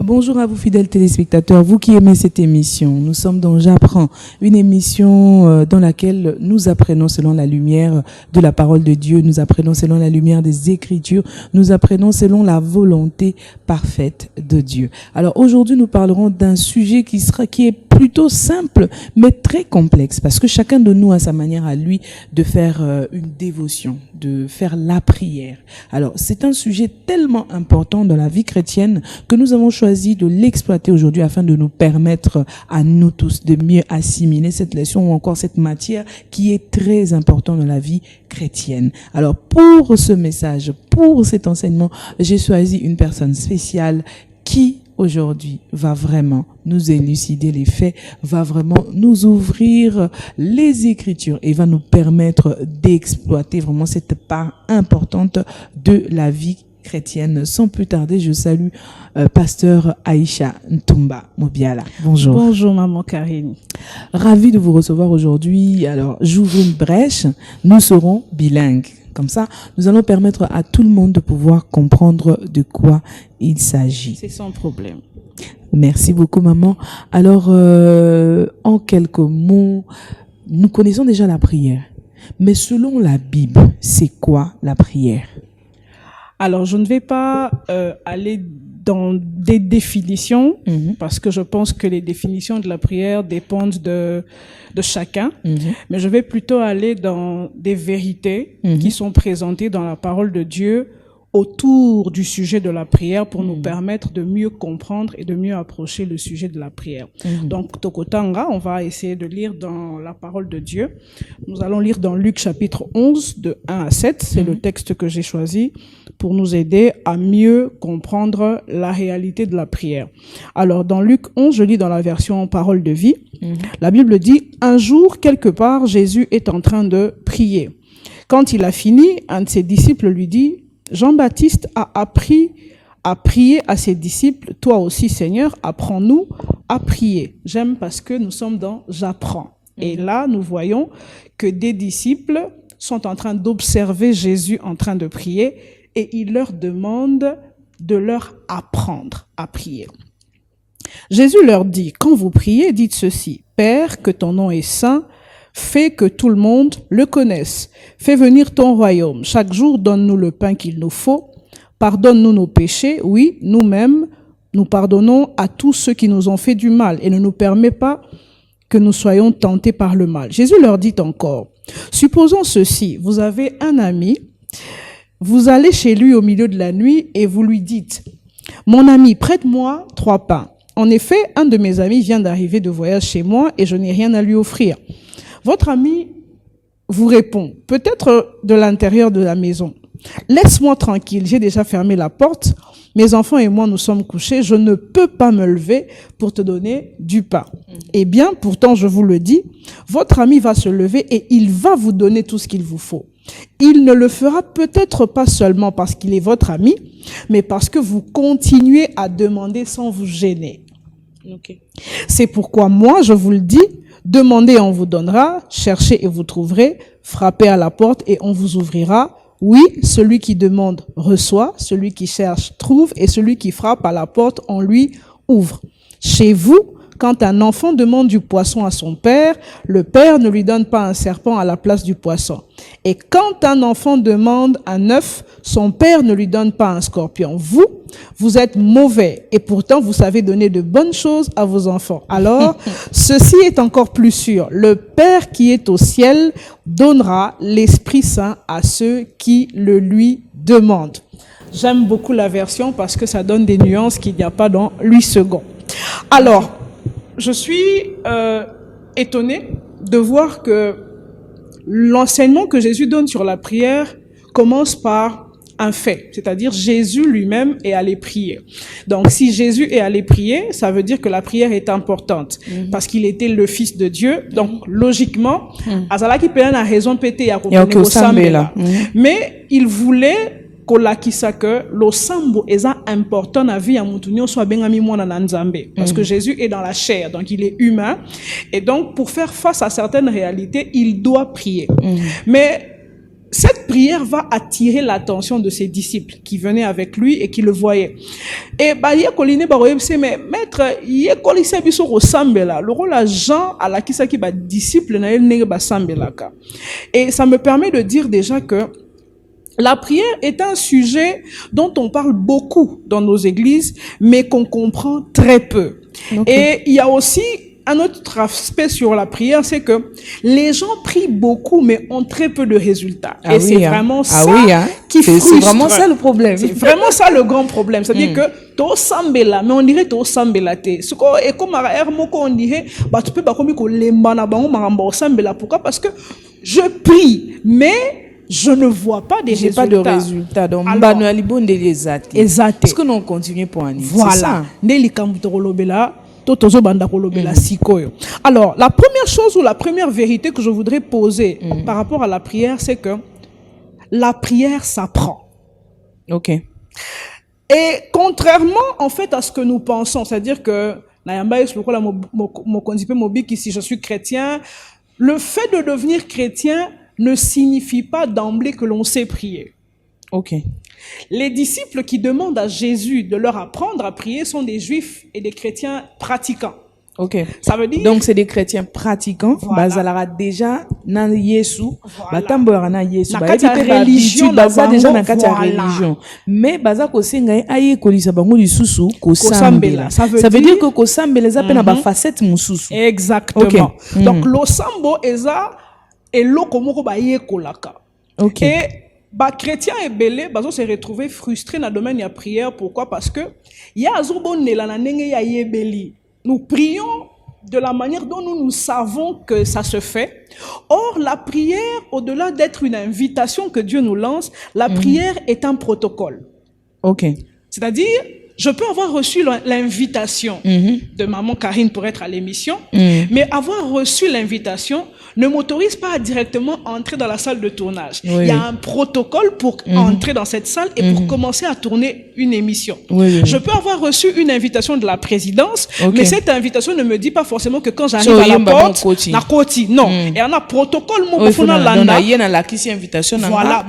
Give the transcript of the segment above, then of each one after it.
Bonjour à vous fidèles téléspectateurs, vous qui aimez cette émission. Nous sommes dans J'apprends, une émission dans laquelle nous apprenons selon la lumière de la parole de Dieu, nous apprenons selon la lumière des Écritures, nous apprenons selon la volonté parfaite de Dieu. Alors aujourd'hui, nous parlerons d'un sujet qui est plutôt simple, mais très complexe, parce que chacun de nous a sa manière à lui de faire une dévotion, de faire la prière. Alors, c'est un sujet tellement important dans la vie chrétienne que nous avons choisi de l'exploiter aujourd'hui afin de nous permettre à nous tous de mieux assimiler cette leçon ou encore cette matière qui est très importante dans la vie chrétienne. Alors, pour ce message, pour cet enseignement, j'ai choisi une personne spéciale qui aujourd'hui va vraiment nous élucider les faits, va vraiment nous ouvrir les Écritures et va nous permettre d'exploiter vraiment cette part importante de la vie chrétienne. Sans plus tarder, je salue pasteur Aïcha Ntumba Mobiala. Bonjour. Bonjour maman Karine. Ravi de vous recevoir aujourd'hui. Alors, j'ouvre une brèche. Nous serons bilingues. Comme ça, nous allons permettre à tout le monde de pouvoir comprendre de quoi il s'agit. C'est sans problème. Merci beaucoup, maman. Alors, en quelques mots, nous connaissons déjà la prière. Mais selon la Bible, c'est quoi la prière? Alors, je ne vais pas aller dans des définitions, parce que je pense que les définitions de la prière dépendent de chacun, mais je vais plutôt aller dans des vérités qui sont présentées dans la parole de Dieu autour du sujet de la prière pour nous permettre de mieux comprendre et de mieux approcher le sujet de la prière. Donc, Tokotanga, on va essayer de lire dans la parole de Dieu. Nous allons lire dans Luc chapitre 11, de 1 à 7. C'est le texte que j'ai choisi pour nous aider à mieux comprendre la réalité de la prière. Alors, dans Luc 11, je lis dans la version Parole de vie. La Bible dit, « Un jour, quelque part, Jésus est en train de prier. Quand il a fini, un de ses disciples lui dit, Jean-Baptiste a appris à prier à ses disciples. Toi aussi, Seigneur, apprends-nous à prier. » J'aime parce que nous sommes dans « J'apprends ». Et là, nous voyons que des disciples sont en train d'observer Jésus en train de prier et il leur demande de leur apprendre à prier. Jésus leur dit, « Quand vous priez, dites ceci, « Père, que ton nom est saint, fais que tout le monde le connaisse. Fais venir ton royaume. Chaque jour, donne-nous le pain qu'il nous faut. Pardonne-nous nos péchés. Oui, nous-mêmes, nous pardonnons à tous ceux qui nous ont fait du mal et ne nous permets pas que nous soyons tentés par le mal. » Jésus leur dit encore, « Supposons ceci, vous avez un ami, vous allez chez lui au milieu de la nuit et vous lui dites, « Mon ami, prête-moi 3 pains. En effet, un de mes amis vient d'arriver de voyage chez moi et je n'ai rien à lui offrir. » Votre ami vous répond, peut-être de l'intérieur de la maison, « Laisse-moi tranquille, j'ai déjà fermé la porte, mes enfants et moi nous sommes couchés, je ne peux pas me lever pour te donner du pain. » Eh bien, pourtant je vous le dis, votre ami va se lever et il va vous donner tout ce qu'il vous faut. Il ne le fera peut-être pas seulement parce qu'il est votre ami, mais parce que vous continuez à demander sans vous gêner. C'est pourquoi moi, je vous le dis, demandez et on vous donnera, cherchez et vous trouverez, frappez à la porte et on vous ouvrira. Oui, celui qui demande reçoit, celui qui cherche trouve et celui qui frappe à la porte, on lui ouvre. Chez vous, quand un enfant demande du poisson à son père, le père ne lui donne pas un serpent à la place du poisson. Et quand un enfant demande un œuf, son père ne lui donne pas un scorpion. Vous êtes mauvais et pourtant vous savez donner de bonnes choses à vos enfants. Alors, ceci est encore plus sûr. Le Père qui est au ciel donnera l'Esprit Saint à ceux qui le lui demandent. J'aime beaucoup la version parce que ça donne des nuances qu'il n'y a pas dans Louis II. Alors, je suis étonnée de voir que l'enseignement que Jésus donne sur la prière commence par un fait, c'est-à-dire Jésus lui-même est allé prier. Donc si Jésus est allé prier, ça veut dire que la prière est importante parce qu'il était le Fils de Dieu. Donc logiquement, azalaki pena na raison pété ya là. Mais il voulait kolakisa que losambo eza important na vie ya mutu nyonso abengami mwana na Nzambe parce que Jésus est dans la chair, donc il est humain et donc pour faire face à certaines réalités, il doit prier. Mais cette prière va attirer l'attention de ses disciples qui venaient avec lui et qui le voyaient. Et mais maître, le rôle à Jean à la qui disciple et ça me permet de dire déjà que la prière est un sujet dont on parle beaucoup dans nos églises, mais qu'on comprend très peu. Okay. Et il y a aussi un autre aspect sur la prière, c'est que les gens prient beaucoup, mais ont très peu de résultats. Et c'est vraiment ça qui frustre. C'est vraiment ça le problème. C'est vraiment ça le grand problème. C'est-à-dire que to sambela, mais on dirait to sambela te. Et comme on dirait, tu peux pas comme pourquoi? Parce que je prie, mais je ne vois pas des résultats. Pas de résultats. Donc, est-ce que nous continuons pour un voilà. Alors, la première chose ou la première vérité que je voudrais poser par rapport à la prière, c'est que la prière s'apprend. Ok. Et contrairement, en fait, à ce que nous pensons, c'est-à-dire que si je suis chrétien, le fait de devenir chrétien ne signifie pas d'emblée que l'on sait prier. Ok. Les disciples qui demandent à Jésus de leur apprendre à prier sont des juifs et des chrétiens pratiquants. Ok. Ça veut dire. Donc c'est des chrétiens pratiquants. Bazalara déjà na Yesu. Batambola na Yesu. Religion baza déjà na kati religion. Mais baza ko senga aye kolisa bango lisusu ko sambela. Ça veut dire que ko sambela za pe na ba facette mususu. Exactement. Okay. Donc lo sambo eza eloko moko ba ye kolaka. Ok. Et chrétiens et belé se retrouver frustrés dans le domaine de la prière. Pourquoi? Parce que nous prions de la manière dont nous savons que ça se fait. Or, la prière, au-delà d'être une invitation que Dieu nous lance, la prière est un protocole. Ok. C'est-à-dire, je peux avoir reçu l'invitation de maman Karine pour être à l'émission, mais avoir reçu l'invitation ne m'autorise pas à directement entrer dans la salle de tournage. Il y a un protocole pour entrer dans cette salle et pour commencer à tourner une émission. Je peux avoir reçu une invitation de la présidence, mais cette invitation ne me dit pas forcément que quand j'arrive à la porte, na koti. Non. Et il y a un protocole voilà.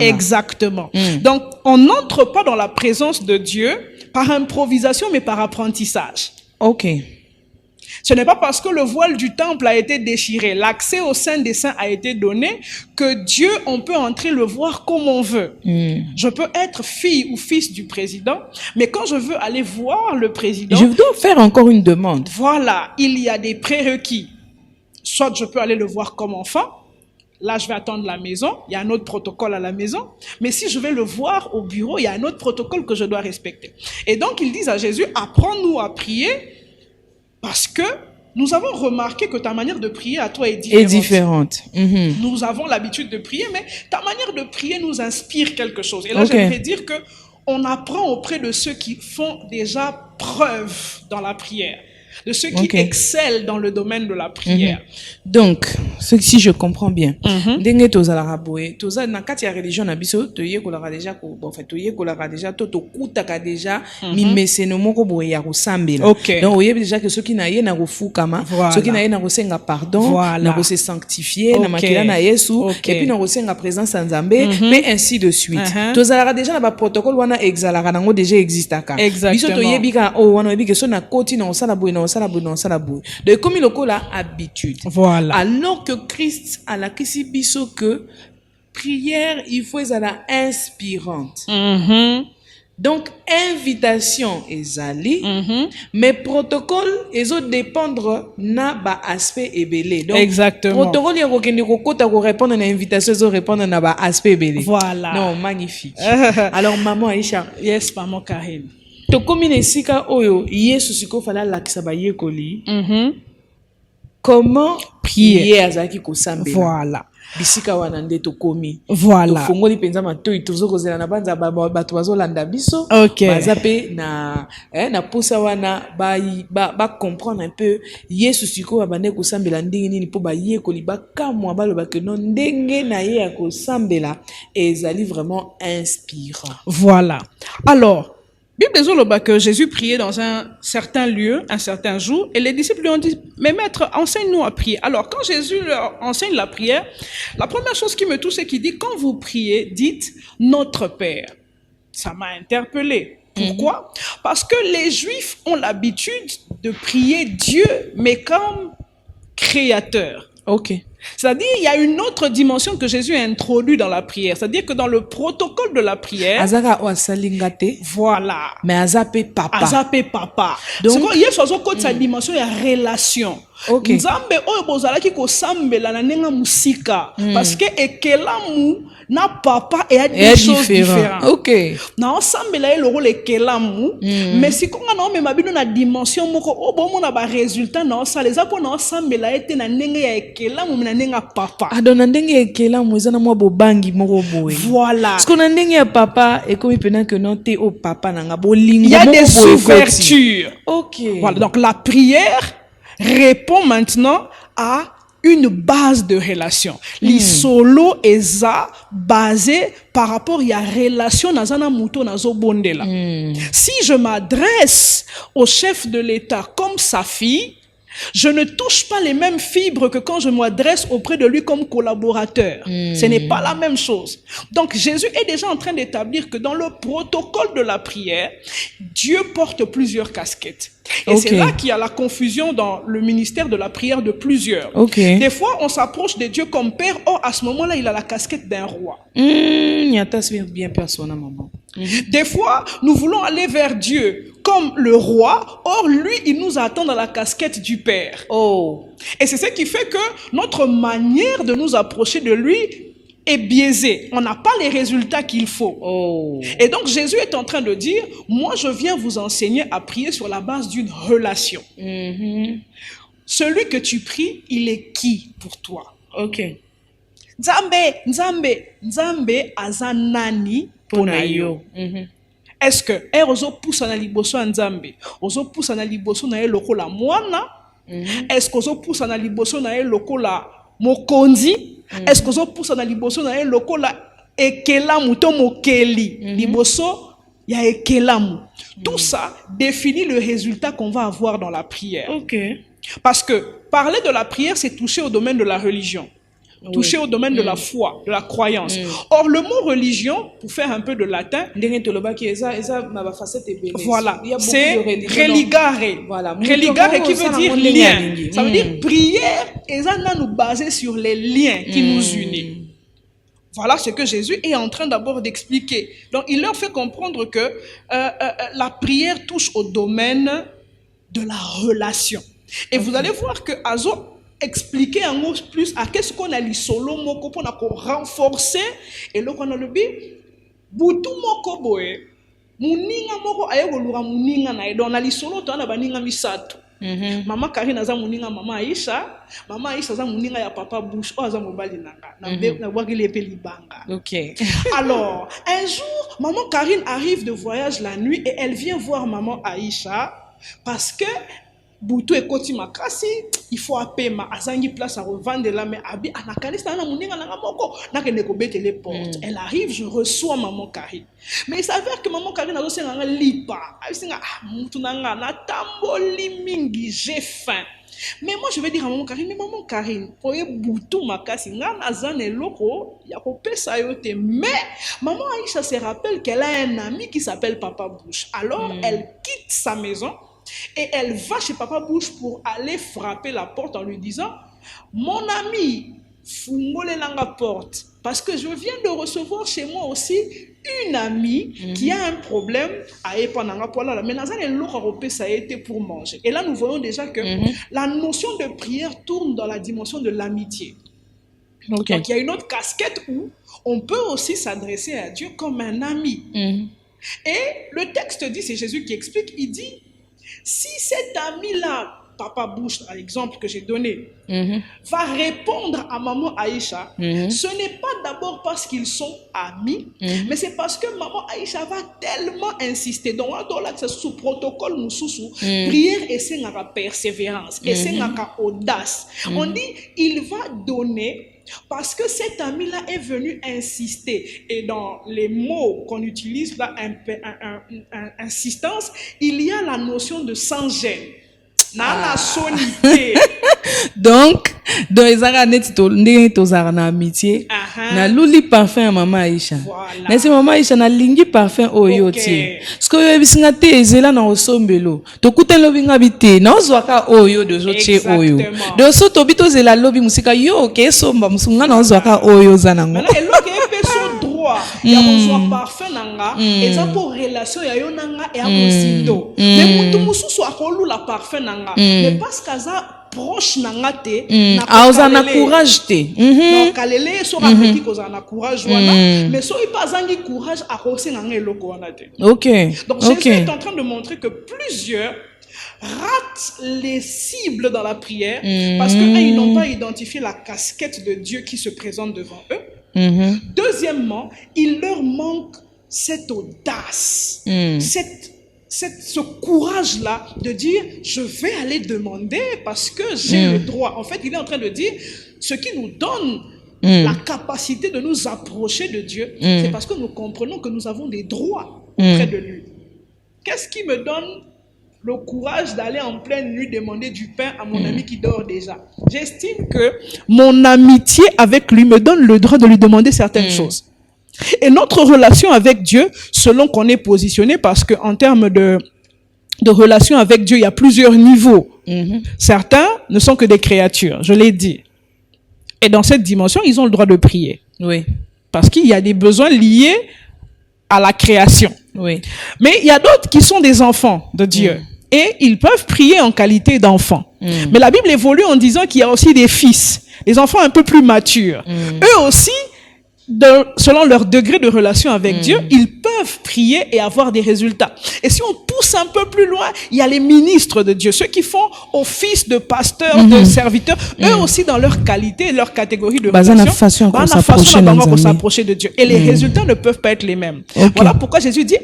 Exactement. Donc, on n'entre pas dans la présence de Dieu par improvisation, mais par apprentissage. Ok. Ce n'est pas parce que le voile du temple a été déchiré, l'accès au Saint des Saints a été donné, que Dieu, on peut entrer le voir comme on veut. Je peux être fille ou fils du président, mais quand je veux aller voir le président... Je dois faire encore une demande. Voilà, il y a des prérequis. Soit je peux aller le voir comme enfant, là je vais attendre la maison, il y a un autre protocole à la maison, mais si je vais le voir au bureau, il y a un autre protocole que je dois respecter. Et donc ils disent à Jésus, apprends-nous à prier, parce que nous avons remarqué que ta manière de prier à toi est différente. Nous avons l'habitude de prier, mais ta manière de prier nous inspire quelque chose. Et là, j'aimerais dire que on apprend auprès de ceux qui font déjà preuve dans la prière, de ceux qui excellent dans le domaine de la prière. Donc, si je comprends bien, ndenge tozala boye, tozala na kati ya religion na biso, toye kolaka déjà ko, en fait, toye kolaka déjà to kutaka déjà mi meseno moko boye ya kosambela. Donc oyebi déjà que ceux qui na ye na kofukama, ceux qui na ye na kosenga pardon, na ko se sanctifier, na makila na Yesu, et puis na kosenga présence en Nzambe, mais ainsi de suite. Tozala déjà na ba protocole wana exalaka nango déjà existaka. Biso toyebi ka wana oyebi que so na koti na osala boye na de comme il a habitude. Voilà. Alors que Christ a la biso que prière, il faut être inspirante. Donc, invitation est allée, mais protocole, ils ont dépendre na ba aspect ébélé. Donc, exactement. Protocole, il y a quelqu'un répondre à l'invitation, ils ont répondre na ba aspect ébélé. Voilà. Non, magnifique. Alors, maman Aïcha. Yes, maman Karine. To komine sika oyo Yesu siko fala lakisa ba yekoli. Comment prier azaki ko sambela. Voilà. Bisika wana nde to komi. Voilà. To fongoli penza matoi tozo kozela na banza bato bazolanda biso. Baza pe na na posa wana ba comprendre un peu Yesu siko abande ko sambela ndenge nini po ba yekoli ba kamwa baloba ke non ndenge na ye ya ko sambela ezali vraiment inspirant. Voilà. Alors Bible zoloba que Jésus priait dans un certain lieu, un certain jour, et les disciples lui ont dit, mais maître, enseigne-nous à prier. Alors, quand Jésus leur enseigne la prière, la première chose qui me touche, c'est qu'il dit, quand vous priez, dites notre Père. Ça m'a interpellé. Pourquoi? Parce que les Juifs ont l'habitude de prier Dieu, mais comme créateur. Ok. C'est-à-dire, il y a une autre dimension que Jésus a introduite dans la prière. C'est-à-dire que dans le protocole de la prière, voilà. Mais Azapé papa. Azapé papa. Donc, il y a sa dimension, il y a relation. Ok. Nzambe oyo bozalaki ko sambela na nenga musika parce que ekelamu na papa et a des choses différentes. Ok. Na osambela e loro lekelamu mais si konga na omema bino na dimension moko o bomo na ba résultat na osaleza po na osambela ete na ndenge ya ekelamu na nenga papa. Adona ndenge ya ekelamu eza na mwa bobangi moko boye. Voilà. Parce qu'on a ndenge ya papa et comme pendant que non te au papa nanga bolingo. Il y a des ouvertures. Ok. Voilà, donc la prière répond maintenant à une base de relation. L'isolo eza basé par rapport à la relation nazana muto nazo bondela. Si je m'adresse au chef de l'État comme sa fille, je ne touche pas les mêmes fibres que quand je m'adresse auprès de lui comme collaborateur. Ce n'est pas la même chose. Donc Jésus est déjà en train d'établir que dans le protocole de la prière, Dieu porte plusieurs casquettes. Et c'est là qu'il y a la confusion dans le ministère de la prière de plusieurs. Des fois, on s'approche de Dieu comme père. Or, à ce moment-là, il a la casquette d'un roi. Bien personne, maman. Des fois, nous voulons aller vers Dieu comme le roi. Or, lui, il nous attend dans la casquette du père. Et c'est ce qui fait que notre manière de nous approcher de lui est biaisé. On n'a pas les résultats qu'il faut. Et donc Jésus est en train de dire, moi je viens vous enseigner à prier sur la base d'une relation. Celui que tu pries, il est qui pour toi? Nzambe azanani ponayo. Est-ce que ozo poussa na liboso nzambe, ozo poussa na liboso na lokola mwana? Est-ce que ozo poussa na liboso na lokola mokonzi? Est-ce que vous poussez dans liboso na lokola ekelamu to mokeli liboso ya ekelamu? Tout ça définit le résultat qu'on va avoir dans la prière. Parce que parler de la prière, c'est toucher au domaine de la religion, toucher au domaine de la foi, de la croyance. Or, le mot religion, pour faire un peu de latin, voilà, c'est religare. Religare qui veut dire lien. Ça veut dire prière, et ça nous baser sur les liens qui nous unissent. Voilà ce que Jésus est en train d'abord d'expliquer. Donc, il leur fait comprendre que la prière touche au domaine de la relation. Et vous allez voir que Azo expliquer un mot plus à qu'est-ce qu'on a l'isolo moko pour renforcer et le qu'on a le bi butu moko boye muninga moko ayegolura muninga na edo na l'isolo to na baninga misato. Mama Karine aza muninga mama Aisha za muninga ya papa Bush o aza mobali nanga na bwagile pe libanga. Alors un jour maman Karine arrive de voyage la nuit et elle vient voir maman Aisha parce que Boutou et Koti Makasi, il faut appeler ma azangi place à revendre là, mais abi anakanista na muninga na moko na ke nekobete les portes. Elle arrive, je reçois maman Karine. Mais il s'avère que maman Karine a aussi un lipa. Elle dit mutu nanga na tamboli mingi, j'ai faim. Mais moi je vais dire à maman Karine, mais maman Karine, oye Boutou Makasi nga nazane loko ya ko pesa yote. Mais maman Aïcha se rappelle qu'elle a un ami qui s'appelle Papa Bush. Alors elle quitte sa maison. Et elle va chez Papa Bush pour aller frapper la porte en lui disant « Mon ami, fungole la porte, parce que je viens de recevoir chez moi aussi une amie qui a un problème à épananga poala. Mais ça a été pour manger. » Et là, nous voyons déjà que la notion de prière tourne dans la dimension de l'amitié. Donc, il y a une autre casquette où on peut aussi s'adresser à Dieu comme un ami. Et le texte dit, c'est Jésus qui explique, il dit si cet ami-là, Papa Bush, par exemple, que j'ai donné, va répondre à maman Aïcha, ce n'est pas d'abord parce qu'ils sont amis, mais c'est parce que maman Aïcha va tellement insister. Donc, c'est sous protocole, prière et c'est la persévérance, et c'est la audace. On dit, il va donner Parce que cet ami-là est venu insister. Et dans les mots qu'on utilise là, insistance, il y a la notion de sans-gêne. Donc ezaka neti to ndenge tozala na amitié na luli parfum mama Aisha na si mama Aisha na lingi parfum oyo tie sko yo bisinga te ezela na osombelo to kutelo binga bite na ozwaka oyo dozotie oyo do so to bito zela lobi musika yo ke somba musunga na ozwaka oyo zanango ya kozwa parfum nanga eza pour relation ya yo nanga ya mosindo mais mutu mususu akolula parfum nanga mais parce qu'aza proche nanga te na na courage te donc alele so rapeti koza na courage wana mais so ipazangi courage akosi nanga eloko wana te. OK. Donc Jésus est en train de montrer que plusieurs ratent les cibles dans la prière parce que ils n'ont pas identifié la casquette de Dieu qui se présente devant eux. Deuxièmement, il leur manque cette audace, ce courage-là de dire je vais aller demander parce que j'ai le droit. En fait, il est en train de dire ce qui nous donne la capacité de nous approcher de Dieu, c'est parce que nous comprenons que nous avons des droits auprès de lui. Qu'est-ce qui me donne le courage d'aller en pleine nuit demander du pain à mon ami qui dort déjà? J'estime que mon amitié avec lui me donne le droit de lui demander certaines choses. Et notre relation avec Dieu, selon qu'on est positionné, parce qu'en termes de relation avec Dieu, il y a plusieurs niveaux. Certains ne sont que des créatures, je l'ai dit. Et dans cette dimension, ils ont le droit de prier. Oui. Parce qu'il y a des besoins liés à la création. Oui. Mais il y a d'autres qui sont des enfants de Dieu. Et ils peuvent prier en qualité d'enfants. Mais la Bible évolue en disant qu'il y a aussi des fils, des enfants un peu plus matures. Eux aussi, selon leur degré de relation avec Dieu, ils peuvent prier et avoir des résultats. Et si on pousse un peu plus loin, il y a les ministres de Dieu, ceux qui font office de pasteurs, de serviteurs, eux aussi dans leur qualité, leur catégorie de relation, pour s'approcher de Dieu. Et les résultats ne peuvent pas être les mêmes. Voilà pourquoi Jésus dit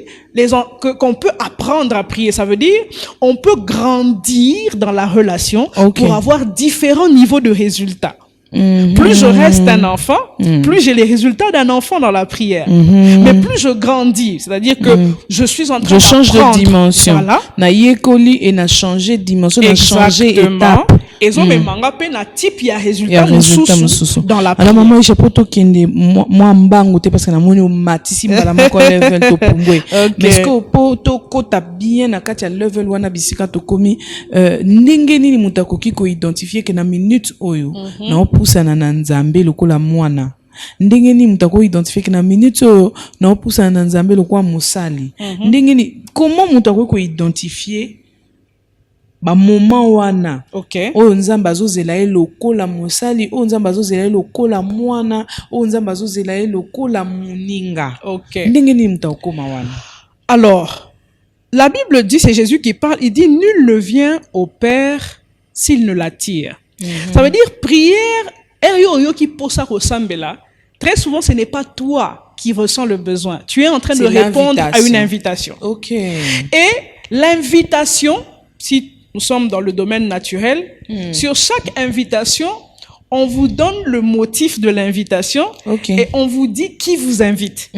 qu'on peut apprendre à prier. Ça veut dire on peut grandir dans la relation pour avoir différents niveaux de résultats. Plus je reste un enfant, plus j'ai les résultats d'un enfant dans la prière. Mais plus je grandis, c'est-à-dire que je suis en train d'apprendre. Je change de dimension. Voilà. Na yekoli et na changer de dimension, na changer étape. Et zo me manga pe na type ya résultat mususu dans la prière. Alors maman, je peux to kende moi mbango te parce que na moni o matisi mbala mako level to pumbwe. Mais ce que po to kota bien na kati ya level wana bisika to komi ndenge nini mutakoki ko identifier que na minute oyo na opusana na Nzambe lokola mwana. Ndenge ni mutako identifier que na minute oyo na opusana na Nzambe lokola mosali. Ndenge ni comment mutako ko identifier ba moment wana oyo Nzambe azozela ye lokola mosali, oyo Nzambe azozela ye lokola mwana, oyo Nzambe azozela ye lokola muninga. Ndenge ni mutako wana. Alors, la Bible dit, c'est Jésus qui parle, il dit nul ne vient au Père s'il ne l'attire. Ça veut dire prière, très souvent ce n'est pas toi qui ressens le besoin. Tu es en train de répondre à une invitation. Et l'invitation, si nous sommes dans le domaine naturel, sur chaque invitation, on vous donne le motif de l'invitation et on vous dit qui vous invite.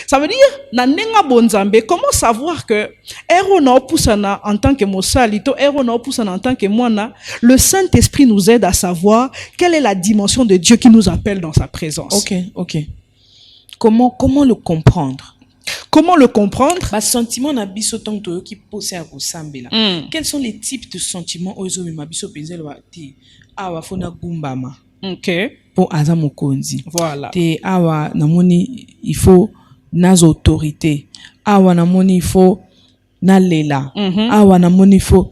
Ça veut dire, nanenga bonzambe, comment savoir que ero na opusana en tant que mosalito, ero na opusana en tant que moana, le Saint-Esprit nous aide à savoir quelle est la dimension de Dieu qui nous appelle dans sa présence. Comment le comprendre? Comment le comprendre? Sentiment na biso tong to ki posé à kosambela. Quels sont les types de sentiments ozo mi mabiso penzel wa ti awa fona gumbama. Pour aza mokonzi. Voilà. Te awa namoni il faut nas autorité. Awa namoni il faut na lela. Awa namoni il faut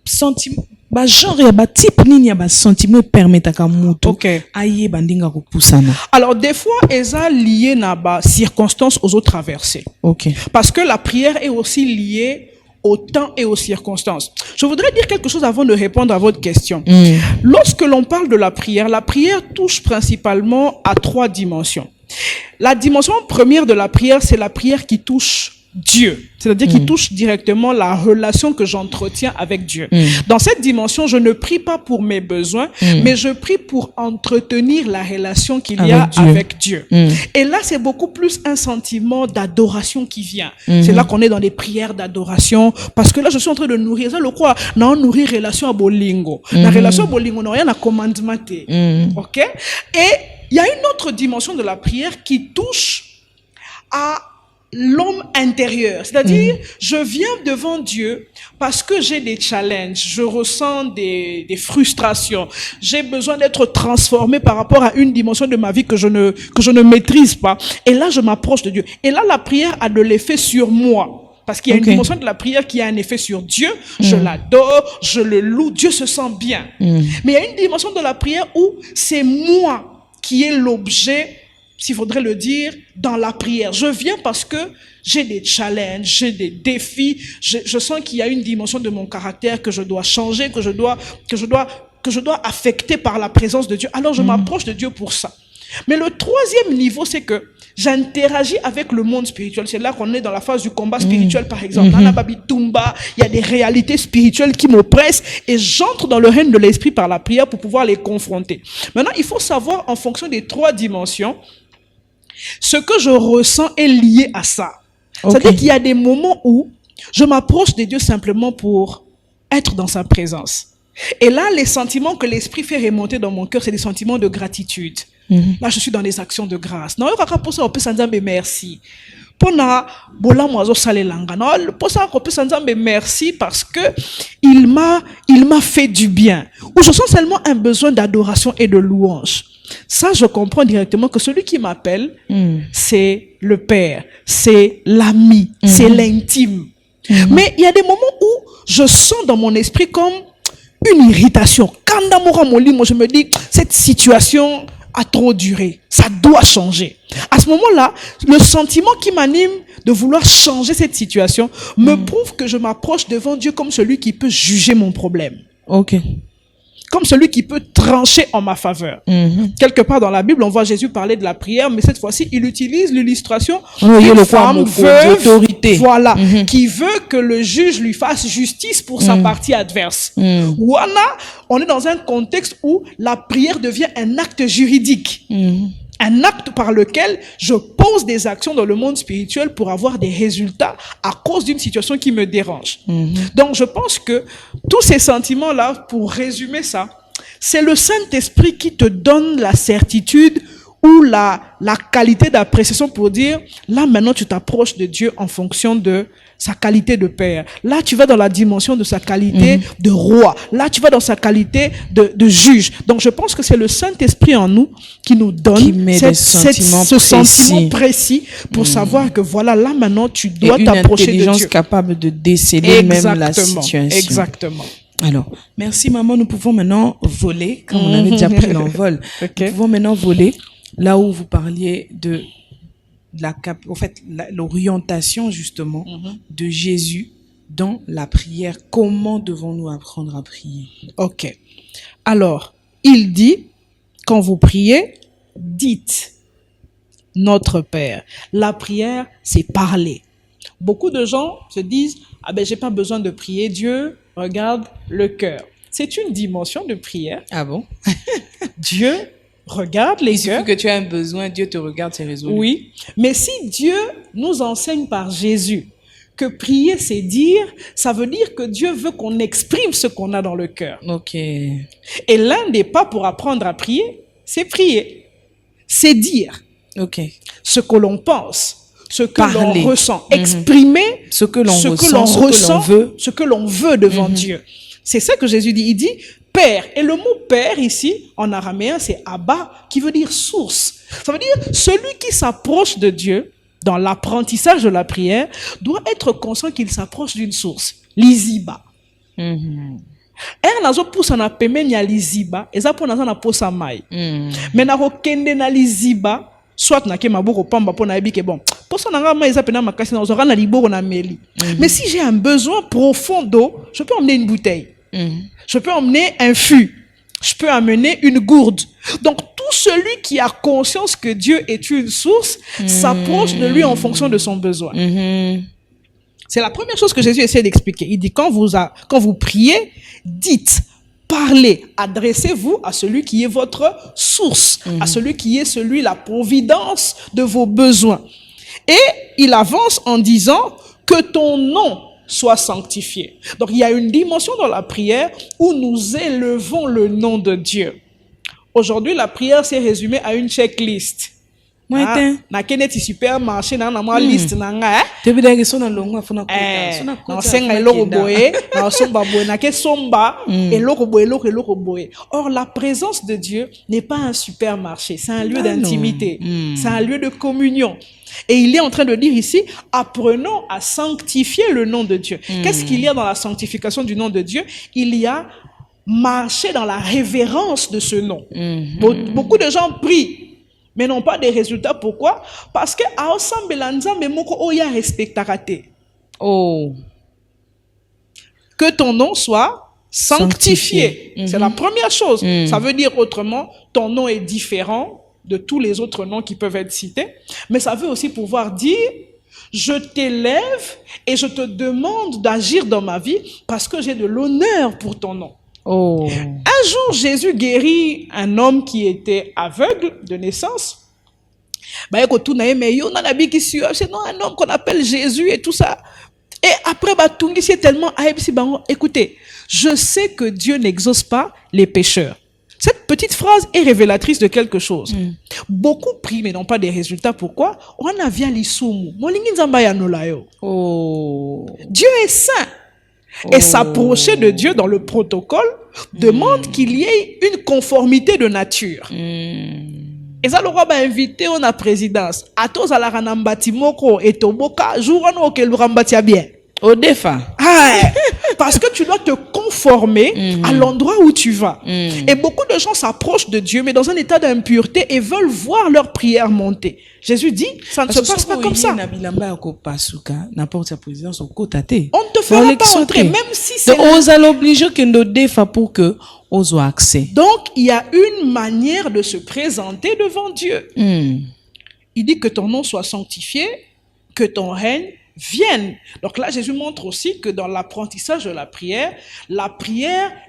sentiment ba genre ya ba type nini ya ba sentiment permetaka mutu aye bandinga ko pusana. Alors des fois eza lié na ba circonstances aux autres traversées. Parce que la prière est aussi liée au temps et aux circonstances. Je voudrais dire quelque chose avant de répondre à votre question. Lorsque l'on parle de la prière touche principalement à 3 dimensions. La dimension première de la prière, c'est la prière qui touche Dieu. C'est-à-dire qui touche directement la relation que j'entretiens avec Dieu. Dans cette dimension, je ne prie pas pour mes besoins, mais je prie pour entretenir la relation qu'il y a avec Dieu. Et là, c'est beaucoup plus un sentiment d'adoration qui vient. C'est là qu'on est dans les prières d'adoration, parce que là, je suis en train de nourrir. Ça, le quoi? Non, nourrir relation à bolingo. La relation à bolingo n'a rien à commandement. OK? Et il y a une autre dimension de la prière qui touche à l'homme intérieur. C'est-à-dire, je viens devant Dieu parce que j'ai des challenges, je ressens des frustrations, j'ai besoin d'être transformé par rapport à une dimension de ma vie que je ne maîtrise pas. Et là, je m'approche de Dieu. Et là, la prière a de l'effet sur moi. Parce qu'il y a une dimension de la prière qui a un effet sur Dieu. Je l'adore, je le loue, Dieu se sent bien. Mais il y a une dimension de la prière où c'est moi qui est l'objet, s'il faudrait le dire, dans la prière. Je viens parce que j'ai des challenges, j'ai des défis, je sens qu'il y a une dimension de mon caractère que je dois changer, que je dois affecter par la présence de Dieu. Alors je m'approche de Dieu pour ça. Mais le troisième niveau, c'est que j'interagis avec le monde spirituel. C'est là qu'on est dans la phase du combat spirituel, par exemple. Il y a des réalités spirituelles qui m'oppressent et j'entre dans le règne de l'esprit par la prière pour pouvoir les confronter. Maintenant, il faut savoir, en fonction des trois dimensions, ce que je ressens est lié à ça. C'est-à-dire qu'il y a des moments où je m'approche de Dieu simplement pour être dans sa présence. Et là, les sentiments que l'esprit fait remonter dans mon cœur, c'est des sentiments de gratitude. Là, je suis dans des actions de grâce. Non, on peut s'en dire merci. Merci parce que il m'a fait du bien. Ou je sens seulement un besoin d'adoration et de louange. Ça, je comprends directement que celui qui m'appelle, c'est le Père, c'est l'ami, c'est l'intime. Mais il y a des moments où je sens dans mon esprit comme une irritation. Quand dans mon lit, moi, je me dis, cette situation a trop duré. Ça doit changer. À ce moment-là, le sentiment qui m'anime de vouloir changer cette situation me prouve que je m'approche devant Dieu comme celui qui peut juger mon problème. Comme celui qui peut trancher en ma faveur. Quelque part dans la Bible, on voit Jésus parler de la prière, mais cette fois-ci, il utilise l'illustration d'une femme veuve, voilà, qui veut que le juge lui fasse justice pour sa partie adverse. Voilà, on est dans un contexte où la prière devient un acte juridique. Un acte par lequel je pose des actions dans le monde spirituel pour avoir des résultats à cause d'une situation qui me dérange. Donc, je pense que tous ces sentiments-là, pour résumer ça, c'est le Saint-Esprit qui te donne la certitude ou la qualité d'appréciation pour dire, là, maintenant, tu t'approches de Dieu en fonction de sa qualité de Père. Là, tu vas dans la dimension de sa qualité de roi. Là, tu vas dans sa qualité de juge. Donc, je pense que c'est le Saint-Esprit en nous qui nous donne ce sentiment précis pour savoir que voilà, là, maintenant, tu dois t'approcher de Dieu. Une intelligence capable de déceler même la situation. Exactement. Alors, merci maman. Nous pouvons maintenant voler, comme on avait déjà pris l'envol. Nous pouvons maintenant voler là où vous parliez de l'orientation justement de Jésus dans la prière. Comment devons-nous apprendre à prier? Ok. Alors, il dit, quand vous priez, dites notre Père. La prière, c'est parler. Beaucoup de gens se disent, ah ben j'ai pas besoin de prier, Dieu regarde le cœur. C'est une dimension de prière. Ah bon? Dieu regarde les cœurs. Il suffit que tu aies un besoin, Dieu te regarde, c'est résolu. Oui, mais si Dieu nous enseigne par Jésus que prier, c'est dire, ça veut dire que Dieu veut qu'on exprime ce qu'on a dans le cœur. Ok. Et l'un des pas pour apprendre à prier, c'est prier. C'est dire ce que l'on pense, ce que l'on ressent, exprimer ce que l'on ressent, ce que l'on veut devant Dieu. C'est ça que Jésus dit. Il dit Père. Et le mot Père ici, en araméen, c'est Abba, qui veut dire source. Ça veut dire celui qui s'approche de Dieu dans l'apprentissage de la prière doit être conscient qu'il s'approche d'une source. Liziba. nazo pousa na pemeni ya liziba, eza po naza na posa mai. Mais na kokende na liziba, soit na ke maboko pamba po na yebi ke bon. Posa na nga mai eza pena makasi na ozora na liboko na meli. Mais si j'ai un besoin profond d'eau, je peux emmener une bouteille. Je peux emmener un fût. Je peux amener une gourde. Donc, tout celui qui a conscience que Dieu est une source s'approche de lui en fonction de son besoin. C'est la première chose que Jésus essaie d'expliquer. Il dit, quand vous priez, dites, parlez, adressez-vous à celui qui est votre source, à celui qui est la providence de vos besoins. Et il avance en disant que ton nom soit sanctifié. Donc, il y a une dimension dans la prière où nous élevons le nom de Dieu. Aujourd'hui, la prière s'est résumée à une checklist. Na keneti supermarché na ma liste na nga na senga eloko boye na somba boye na ke somba eloko boye. Or la présence de Dieu n'est pas un supermarché, c'est un lieu d'intimité, c'est un lieu de communion. Et il est en train de dire ici, apprenons à sanctifier le nom de Dieu. Qu'est-ce qu'il y a dans la sanctification du nom de Dieu? Il y a marcher dans la révérence de ce nom. Beaucoup de gens prient mais n'ont pas de résultats. Pourquoi? Parce que que ton nom soit sanctifié. C'est la première chose. Ça veut dire autrement, ton nom est différent de tous les autres noms qui peuvent être cités. Mais ça veut aussi pouvoir dire, je t'élève et je te demande d'agir dans ma vie parce que j'ai de l'honneur pour ton nom. Un jour, Jésus guérit un homme qui était aveugle de naissance. C'est un homme qu'on appelle Jésus et tout ça. Et après, c'est tellement... Écoutez, je sais que Dieu n'exauce pas les pécheurs. Cette petite phrase est révélatrice de quelque chose. Beaucoup prient mais n'ont pas des résultats. Pourquoi? Dieu est saint. Et s'approcher de Dieu dans le protocole demande qu'il y ait une conformité de nature. Et ça, le roi va inviter à la présidence. À tous à la ranambati moko et toboka, jour en auquel le rambati bien. Au défa. Parce que tu dois te conformer à l'endroit où tu vas. Et beaucoup de gens s'approchent de Dieu, mais dans un état d'impureté et veulent voir leur prière monter. Jésus dit, ça ne se passe pas comme ça. On ne te fera pas entrer, même si c'est... Donc, il y a une manière de se présenter devant Dieu. Il dit que ton nom soit sanctifié, que ton règne vienne. Donc là, Jésus montre aussi que dans l'apprentissage de la prière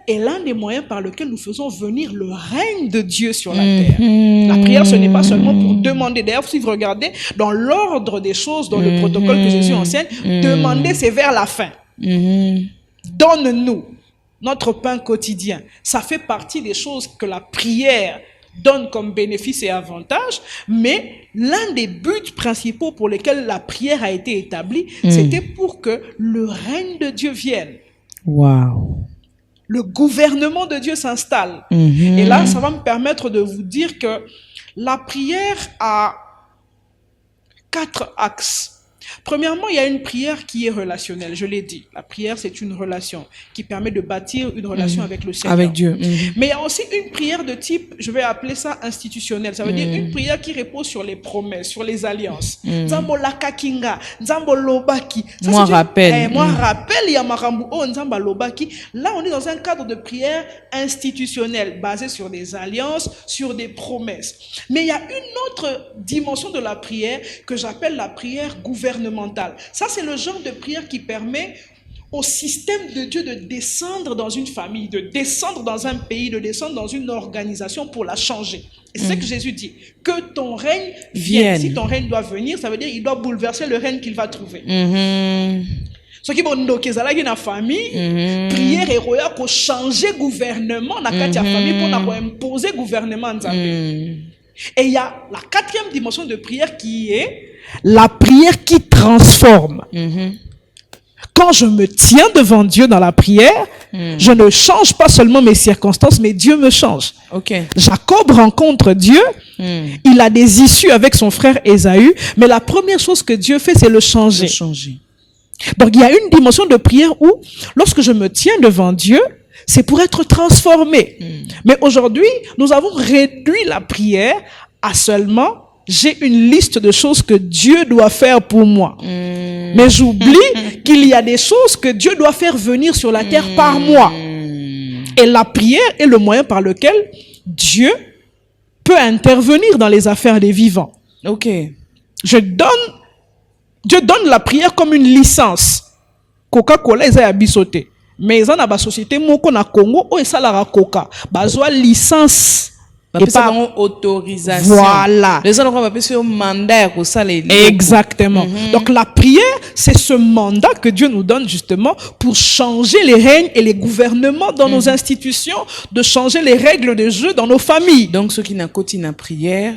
est l'un des moyens par lesquels nous faisons venir le règne de Dieu sur la terre. La prière, ce n'est pas seulement pour demander. D'ailleurs, si vous regardez dans l'ordre des choses, dans le protocole que Jésus enseigne, demander, c'est vers la fin. Donne-nous notre pain quotidien. Ça fait partie des choses que la prière donne comme bénéfice et avantage, mais l'un des buts principaux pour lesquels la prière a été établie, c'était pour que le règne de Dieu vienne. Le gouvernement de Dieu s'installe. Et là, ça va me permettre de vous dire que la prière a 4 axes. Premièrement, il y a une prière qui est relationnelle, je l'ai dit. La prière, c'est une relation qui permet de bâtir une relation avec le Seigneur. Avec Dieu. Mais il y a aussi une prière de type, je vais appeler ça institutionnelle. Ça veut dire une prière qui repose sur les promesses, sur les alliances. Nzambo lakakinga, nzambo lobaki. Moi rappelle. Moi rappelle, il y a marambu oh nzamba lobaki. Là, on est dans un cadre de prière institutionnelle, basé sur des alliances, sur des promesses. Mais il y a une autre dimension de la prière que j'appelle la prière gouvernementale. Ça, c'est le genre de prière qui permet au système de Dieu de descendre dans une famille, de descendre dans un pays, de descendre dans une organisation pour la changer. Et c'est ce que Jésus dit, que ton règne vienne. Si ton règne doit venir, ça veut dire qu'il doit bouleverser le règne qu'il va trouver. Ce qui vont donc la famille, prière et roya pour changer gouvernement dans la famille pour imposer gouvernement. Et il y a la 4e dimension de prière qui est la prière qui transforme. Quand je me tiens devant Dieu dans la prière, je ne change pas seulement mes circonstances, mais Dieu me change. Jacob rencontre Dieu, il a des issues avec son frère Ésaü, mais la première chose que Dieu fait, c'est le changer. Donc il y a une dimension de prière où, lorsque je me tiens devant Dieu, c'est pour être transformé. Mais aujourd'hui, nous avons réduit la prière à seulement j'ai une liste de choses que Dieu doit faire pour moi. Mais j'oublie qu'il y a des choses que Dieu doit faire venir sur la terre par moi. Et la prière est le moyen par lequel Dieu peut intervenir dans les affaires des vivants. Dieu donne la prière comme une licence. Coca-Cola eza ya biso te. Mais eza na ba société moko na Congo o esalaka Coca. Bazwa licence. Et pas autorisation. Voilà. Les gens ont appelé un mandat pour ça. Exactement. Donc la prière, c'est ce mandat que Dieu nous donne justement pour changer les règnes et les gouvernements dans nos institutions, de changer les règles de jeu dans nos familles. Donc ceux qui n'ont pas de prière,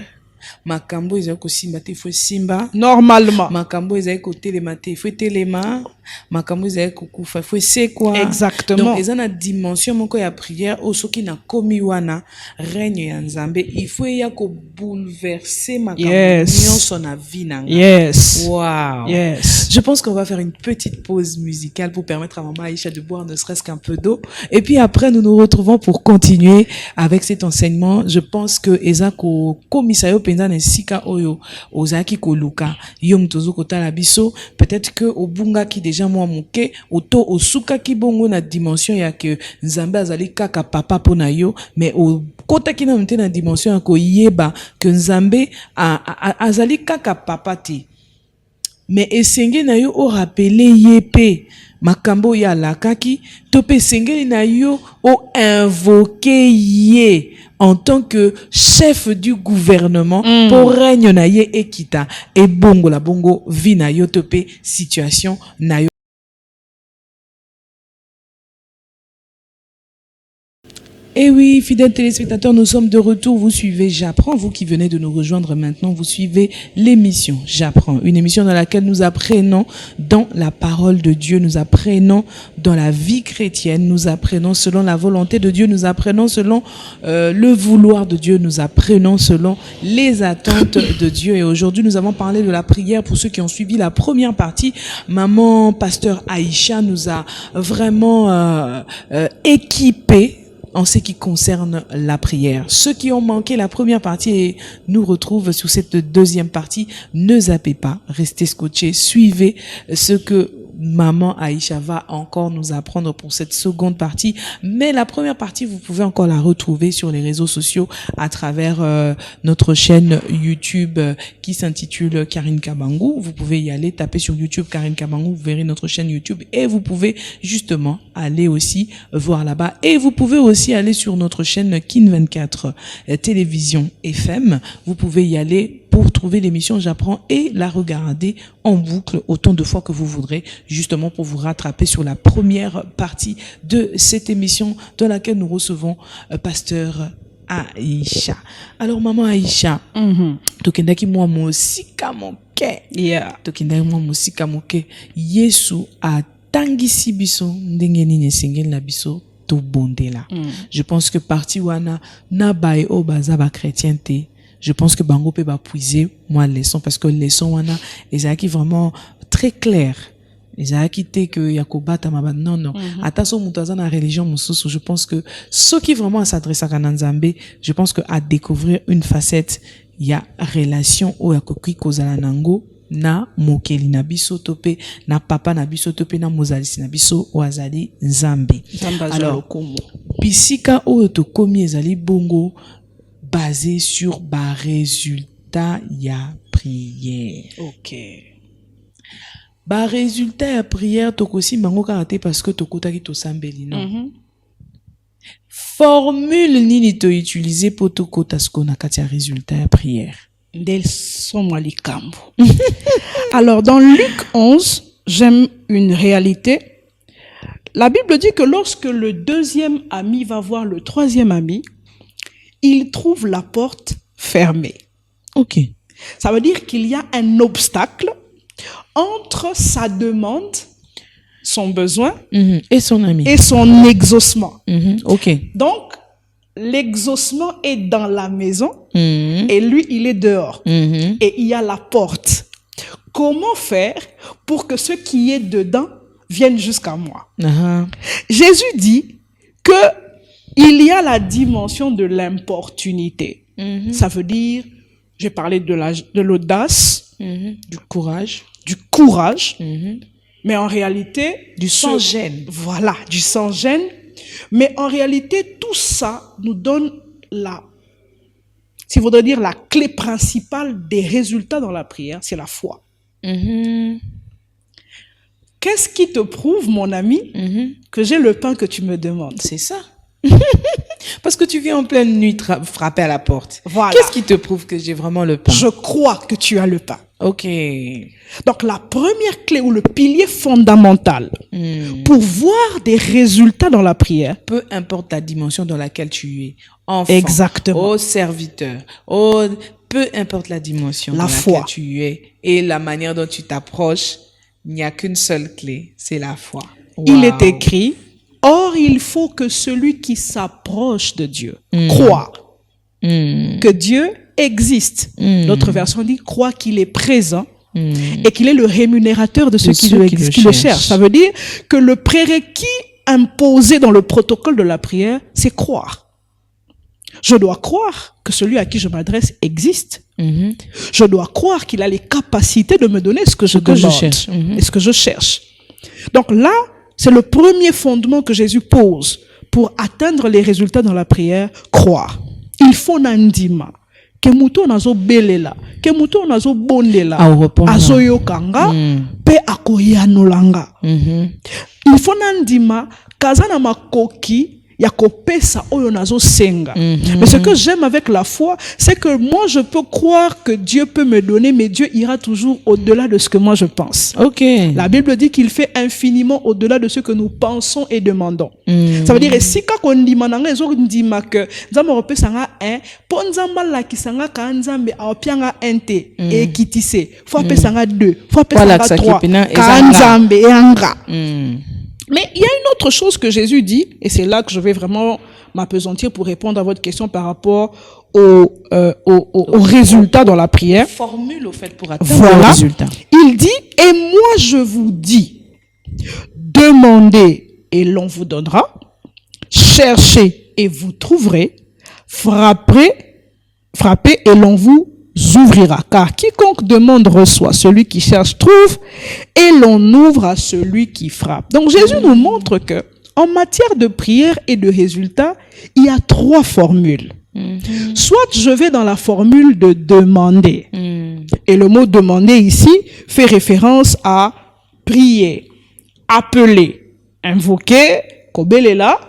makambo ils ont simba te faut simba. Normalement. Makambo ils ont côté les maté faut téléma. Makambo ils ont kufa faut c'est quoi. Exactement. Donc ils ont une dimension moko ya prière au ceux qui n'a komi wana règne ya Nzambe il faut ya ko bouleverser makambo nyonso na vie nanga. Yes. Wow. Yes. Je pense qu'on va faire une petite pause musicale pour permettre à maman Aïcha de boire ne serait-ce qu'un peu d'eau et puis après nous nous retrouvons pour continuer avec cet enseignement. Je pense que ezako komisayo penza na sika oyo ozaki koluka yo mtozo kotala biso peut-être que obunga ki déjà moi moke auto osuka ki bongo na dimension ya que Nzambe azali kaka papa pona yo mais o kota ki na mte na dimension ya ko yeba que Nzambe azali kaka papa ti mais esenge na yo o rappeler yepe makambo ya lakaki to pe sengeli na yo o invoquer ye en tant que chef du gouvernement pour règne na ye ekita et bongo la bongo vi na yo to pe situation na yo. Et oui, fidèles téléspectateurs, nous sommes de retour. Vous suivez J'apprends. Vous qui venez de nous rejoindre maintenant, vous suivez l'émission J'apprends. Une émission dans laquelle nous apprenons dans la parole de Dieu, nous apprenons dans la vie chrétienne, nous apprenons selon la volonté de Dieu, nous apprenons selon le vouloir de Dieu, nous apprenons selon les attentes de Dieu. Et aujourd'hui, nous avons parlé de la prière. Pour ceux qui ont suivi la première partie, maman pasteur Aïcha nous a vraiment équipés en ce qui concerne la prière. Ceux qui ont manqué la première partie et nous retrouvent sur cette deuxième partie, ne zappez pas, restez scotchés, suivez ce que maman Aïcha va encore nous apprendre pour cette seconde partie. Mais la première partie, vous pouvez encore la retrouver sur les réseaux sociaux à travers notre chaîne YouTube qui s'intitule Karine Kabangou. Vous pouvez y aller, taper sur YouTube Karine Kabangou, vous verrez notre chaîne YouTube et vous pouvez justement aller aussi voir là-bas. Et vous pouvez aussi aller sur notre chaîne Kin 24 Télévision FM. Vous pouvez y aller pour trouver l'émission J'apprends et la regarder en boucle autant de fois que vous voudrez, justement pour vous rattraper sur la première partie de cette émission dans laquelle nous recevons pasteur Aïcha. Alors maman Aïcha, tokendaki moi musika moke. Yeah. Tokendaki moi musika moke. Yesu atangisi biso ndenge nini esengeli na biso to bondela. Je pense que parti wana na bae o baza ba chrétienté. Je pense que bango peut ba puiser moi leçon parce que leçon wana ezaki vraiment très clair. Ezaki te que yakobata maba non. Ataso mutaza na religion mususu, je pense que ceux qui vraiment s'adressent à Nzambe, je pense que à découvrir une facette, il y a relation o yakoki kozala nango na mokeli na biso tope na papa na biso tope na mozalisi na biso oazali Nzambe. Alors bisika o to komi ezali bongo basé sur bas résultat ya prière. OK. Bas résultat ya prière tokosi bango karaté parce que tokotaki to sambeli non. Formule nini to utiliser pour tokota skona kati ya résultat ya prière. Alors dans Luc 11, j'aime une réalité. La Bible dit que lorsque le deuxième ami va voir le troisième ami, il trouve la porte fermée. OK. Ça veut dire qu'il y a un obstacle entre sa demande, son besoin, et son ami. Et son exaucement. OK. Donc, l'exaucement est dans la maison et lui, il est dehors. Et il y a la porte. Comment faire pour que ce qui est dedans vienne jusqu'à moi? Jésus dit que il y a la dimension de l'importunité. Ça veut dire, j'ai parlé de l'audace, du courage. Mais en réalité, du sans-gêne. Voilà, du sans-gêne. Mais en réalité, tout ça nous donne s'il faudrait dire la clé principale des résultats dans la prière, c'est la foi. Que qu'est-ce qui te prouve, mon ami, que j'ai le pain que tu me demandes? C'est ça. Parce que tu viens en pleine nuit frapper à la porte. Voilà. Qu'est-ce qui te prouve que j'ai vraiment le pain? Je crois que tu as le pain. Ok. Donc, la première clé ou le pilier fondamental pour voir des résultats dans la prière, peu importe la dimension dans laquelle tu es, enfant, exactement, serviteur, peu importe la dimension la dans foi, laquelle tu es et la manière dont tu t'approches, il n'y a qu'une seule clé, c'est la foi. Il est écrit, or il faut que celui qui s'approche de Dieu croit que Dieu existe. L'autre version dit croit qu'il est présent et qu'il est le rémunérateur de ceux qui le cherchent. Ça veut dire que le prérequis imposé dans le protocole de la prière, c'est croire. Je dois croire que celui à qui je m'adresse existe. Je dois croire qu'il a les capacités de me donner ce que je cherche et ce que je cherche. Donc là, c'est le premier fondement que Jésus pose pour atteindre les résultats dans la prière, croire. Il faut nandima. Que muto nazo belela, que muto nazo bondela, azo yokanga, pe akoyanolanga. Il faut nandima, kazana makoki, ya kopesa oyo nazo senga. Mais ce que j'aime avec la foi, c'est que moi je peux croire que Dieu peut me donner, mais Dieu ira toujours au-delà de ce que moi je pense. Ok. La Bible dit qu'il fait infiniment au-delà de ce que nous pensons et demandons. Ça veut dire, si quand on dit mananga ezo ndima que nzambe repesa nga un, po nzamba la kisanga ka nzambe aopianga ente et kitise, faut pesa nga deux, faut pesa nga trois, ka nzambe et anga. Mais il y a une autre chose que Jésus dit, et c'est là que je vais vraiment m'appesantir pour répondre à votre question par rapport au résultat dans la prière. Formule au fait pour atteindre le résultat. Il dit, et moi je vous dis, demandez et l'on vous donnera, cherchez et vous trouverez, frappez et l'on vous ouvrira. Car quiconque demande reçoit, celui qui cherche trouve, et l'on ouvre à celui qui frappe. Donc Jésus nous montre que en matière de prière et de résultats, il y a trois formules. Soit je vais dans la formule de demander. Et le mot demander ici fait référence à prier, appeler, invoquer, kobelela.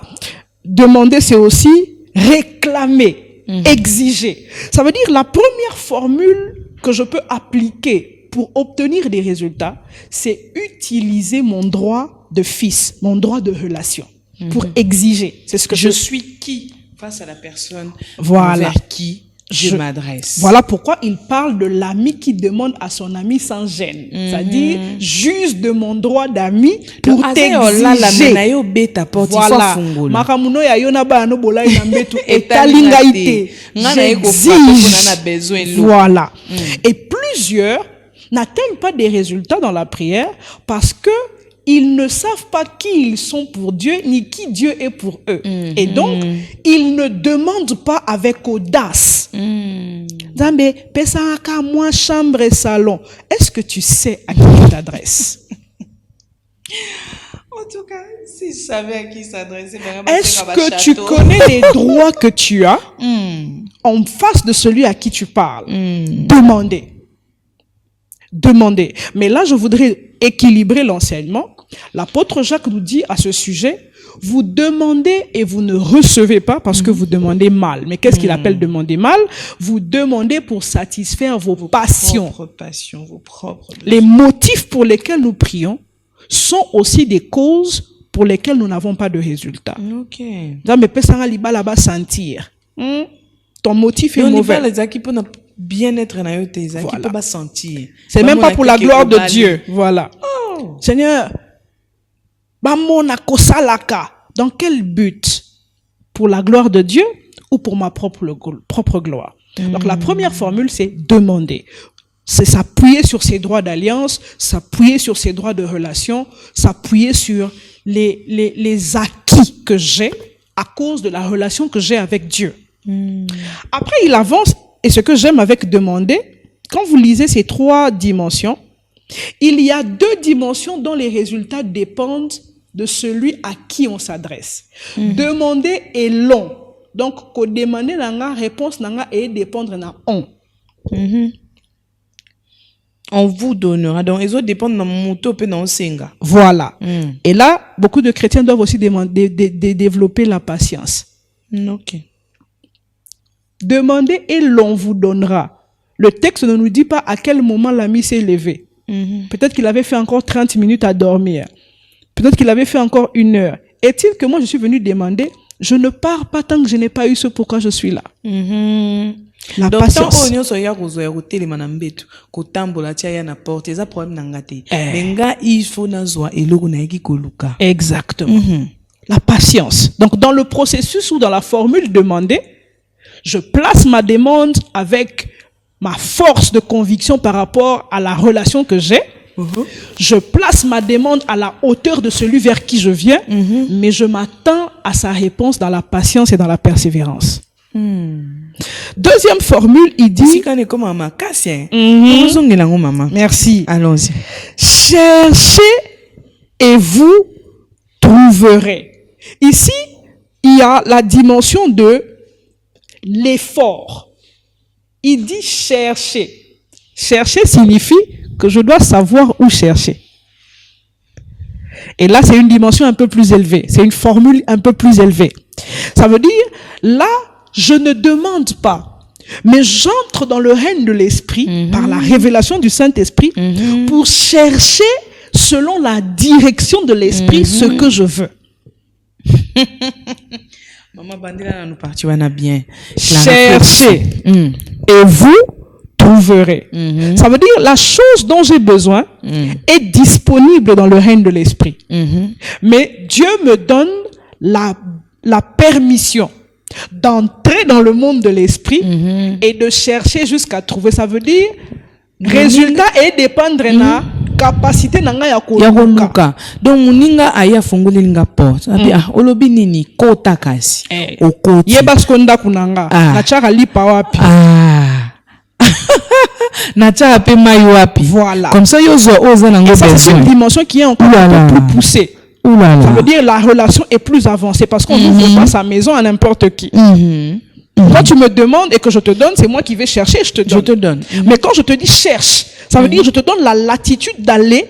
Demander, c'est aussi réclamer. Exiger. Ça veut dire la première formule que je peux appliquer pour obtenir des résultats, c'est utiliser mon droit de fils, mon droit de relation pour exiger. C'est ce que je suis qui face à la personne vers qui je m'adresse. Voilà pourquoi il parle de l'ami qui demande à son ami sans gêne. C'est-à-dire, j'use de mon droit d'ami pour t'exiger. Voilà. Makamuno ya yona ba no bola ina mbetu etalingaite. J'exige. Voilà. Et plusieurs n'atteignent pas des résultats dans la prière parce que ils ne savent pas qui ils sont pour Dieu, ni qui Dieu est pour eux. Et donc, ils ne demandent pas avec audace. Zambe, pesaka moi chambre et salon. Est-ce que tu sais à qui tu t'adresses? En tout cas, si je savais à qui s'adresser, est-ce que tu connais les droits que tu as en face de celui à qui tu parles? Demandez. Mais là, je voudrais équilibrer l'enseignement. L'apôtre Jacques nous dit à ce sujet, vous demandez et vous ne recevez pas parce que vous demandez mal. Mais qu'est-ce qu'il appelle demander mal? Vous demandez pour satisfaire vos passions. Vos propres. Les motifs pour lesquels nous prions sont aussi des causes pour lesquelles nous n'avons pas de résultats. Ok. Sentir. Ton motif est mauvais. Bien-être voilà. Sentir. C'est même pas pour la gloire de Dieu. Voilà. Oh. Seigneur, dans quel but? Pour la gloire de Dieu ou pour ma propre gloire? Donc la première formule, c'est demander. C'est s'appuyer sur ses droits d'alliance, s'appuyer sur ses droits de relation, s'appuyer sur les acquis que j'ai à cause de la relation que j'ai avec Dieu. Après, il avance. Et ce que j'aime avec demander, quand vous lisez ces trois dimensions, il y a deux dimensions dont les résultats dépendent de celui à qui on s'adresse. Demander est long. Donc, qu'on demander la réponse et dépendre na on. On vous donnera. Donc, ils ont dépendre de mon moto et dans Senga. Voilà. Et là, beaucoup de chrétiens doivent aussi développer la patience. Ok. Demandez et l'on vous donnera. Le texte ne nous dit pas à quel moment l'ami s'est levé. Peut-être qu'il avait fait encore 30 minutes à dormir. Peut-être qu'il avait fait encore 1 heure. Est-il que moi je suis venu demander, je ne pars pas tant que je n'ai pas eu ce pourquoi je suis là. La donc, patience. Tant il faut exactement. La patience. Donc, dans le processus ou dans la formule demandée, je place ma demande avec ma force de conviction par rapport à la relation que j'ai. Je place ma demande à la hauteur de celui vers qui je viens, mais je m'attends à sa réponse dans la patience et dans la persévérance. Deuxième formule, il dit... Merci. Allons-y. Cherchez et vous trouverez. Ici, il y a la dimension de l'effort. Il dit chercher. Chercher signifie que je dois savoir où chercher. Et là, c'est une dimension un peu plus élevée. C'est une formule un peu plus élevée. Ça veut dire, là, je ne demande pas, mais j'entre dans le règne de l'Esprit par la révélation du Saint-Esprit pour chercher selon la direction de l'Esprit ce que je veux. Maman Bandela nous partir bien. Cherchez et vous trouverez. Ça veut dire la chose dont j'ai besoin est disponible dans le règne de l'Esprit. Mais Dieu me donne la permission d'entrer dans le monde de l'Esprit et de chercher jusqu'à trouver. Ça veut dire résultat et dépendre na capacité nanga ya koluka. Donc muninga aya funguli linga porte. Abi olobi nini kota kasi. Okoti. Yeba skonda kunanga. Na chaka lipa wapi. Nacha pe mai wapi. Voilà. Comme ça yozo oza nango besoin. C'est une dimension qui est encore un peu plus poussée. Ça veut dire la relation est plus avancée parce qu'on n'ouvre pas sa maison à n'importe qui. Quand tu me demandes et que je te donne, c'est moi qui vais chercher, je te donne. Mais quand je te dis cherche, ça veut dire je te donne la latitude d'aller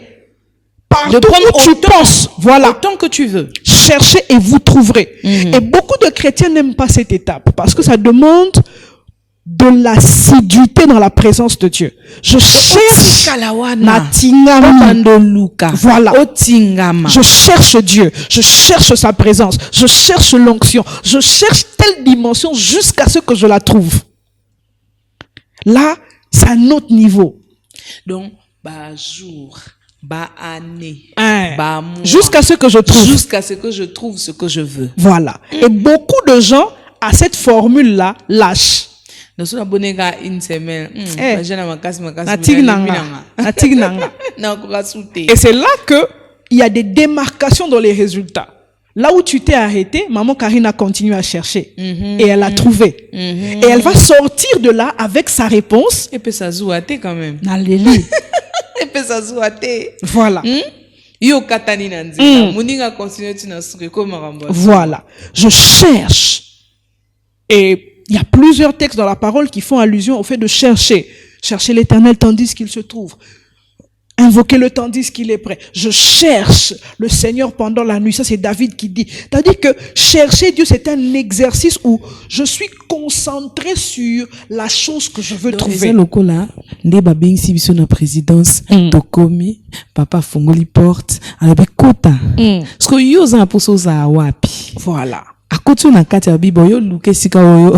partout où tu penses. Voilà. Autant que tu veux. Cherchez et vous trouverez. Et beaucoup de chrétiens n'aiment pas cette étape parce que ça demande de l'assiduité dans la présence de Dieu. Je cherche voilà. Je cherche Dieu. Je cherche sa présence. Je cherche l'onction. Je cherche telle dimension jusqu'à ce que je la trouve. Là, c'est un autre niveau. Donc, jour, année, mois, jusqu'à ce que je trouve. Jusqu'à ce que je trouve ce que je veux. Voilà. Et beaucoup de gens, à cette formule-là, lâchent. Nous sommes abonnés à une semaine. Et c'est là que il y a des démarcations dans les résultats. Là où tu t'es arrêté, maman Karine a continué à chercher. Et elle a trouvé. Et elle va sortir de là avec sa réponse. Et puis ça zouate quand même. Et puis ça zouate. Voilà. Voilà. Je cherche. Et il y a plusieurs textes dans la parole qui font allusion au fait de chercher. Chercher l'Éternel tandis qu'il se trouve. Invoquer le tandis qu'il est prêt. Je cherche le Seigneur pendant la nuit. Ça, c'est David qui dit. C'est-à-dire que chercher Dieu, c'est un exercice où je suis concentré sur la chose que je veux trouver. Présidence, Tokomi, Papa Fongoli porte, Kota. Parce que yoza posoza wapi. Voilà. À côté na kati ya bibo yo luke sika oyo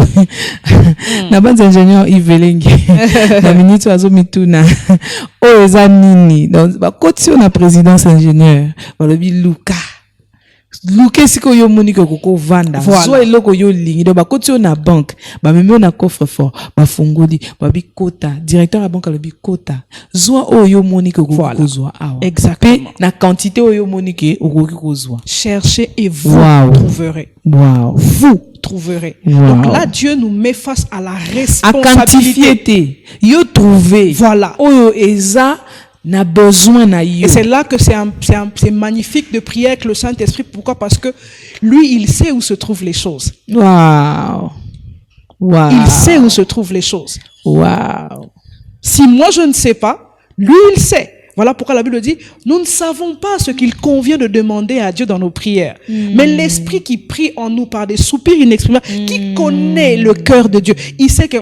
na banza ingénieur Ivelengi na minute azo mituna o eza nini donc ba côté na présidence ingénieur balobi luka sika oyo monike koko vanda so eloko yo lingi donc ba côté na banque ba meme na coffre fort ba fongoli ba bi kota directeur ya banque alobi kota zwa oyo monike koko zwa awa exactement na quantité oyo monike okoki kozwa cherchez et vous trouverez. Wow. Vous trouverez. Wow. Donc là, Dieu nous met face à la responsabilité. À quantifier. Yo trouver. Voilà. Oyo eza na besoin na yo. Et c'est là que c'est magnifique de prier avec le Saint-Esprit. Pourquoi? Parce que lui, il sait où se trouvent les choses. Wow. Wow. Il sait où se trouvent les choses. Wow. Si moi je ne sais pas, Lui, il sait. Voilà pourquoi la Bible dit, nous ne savons pas ce qu'il convient de demander à Dieu dans nos prières. Mais l'Esprit qui prie en nous par des soupirs inexprimables, qui connaît le cœur de Dieu, il sait que,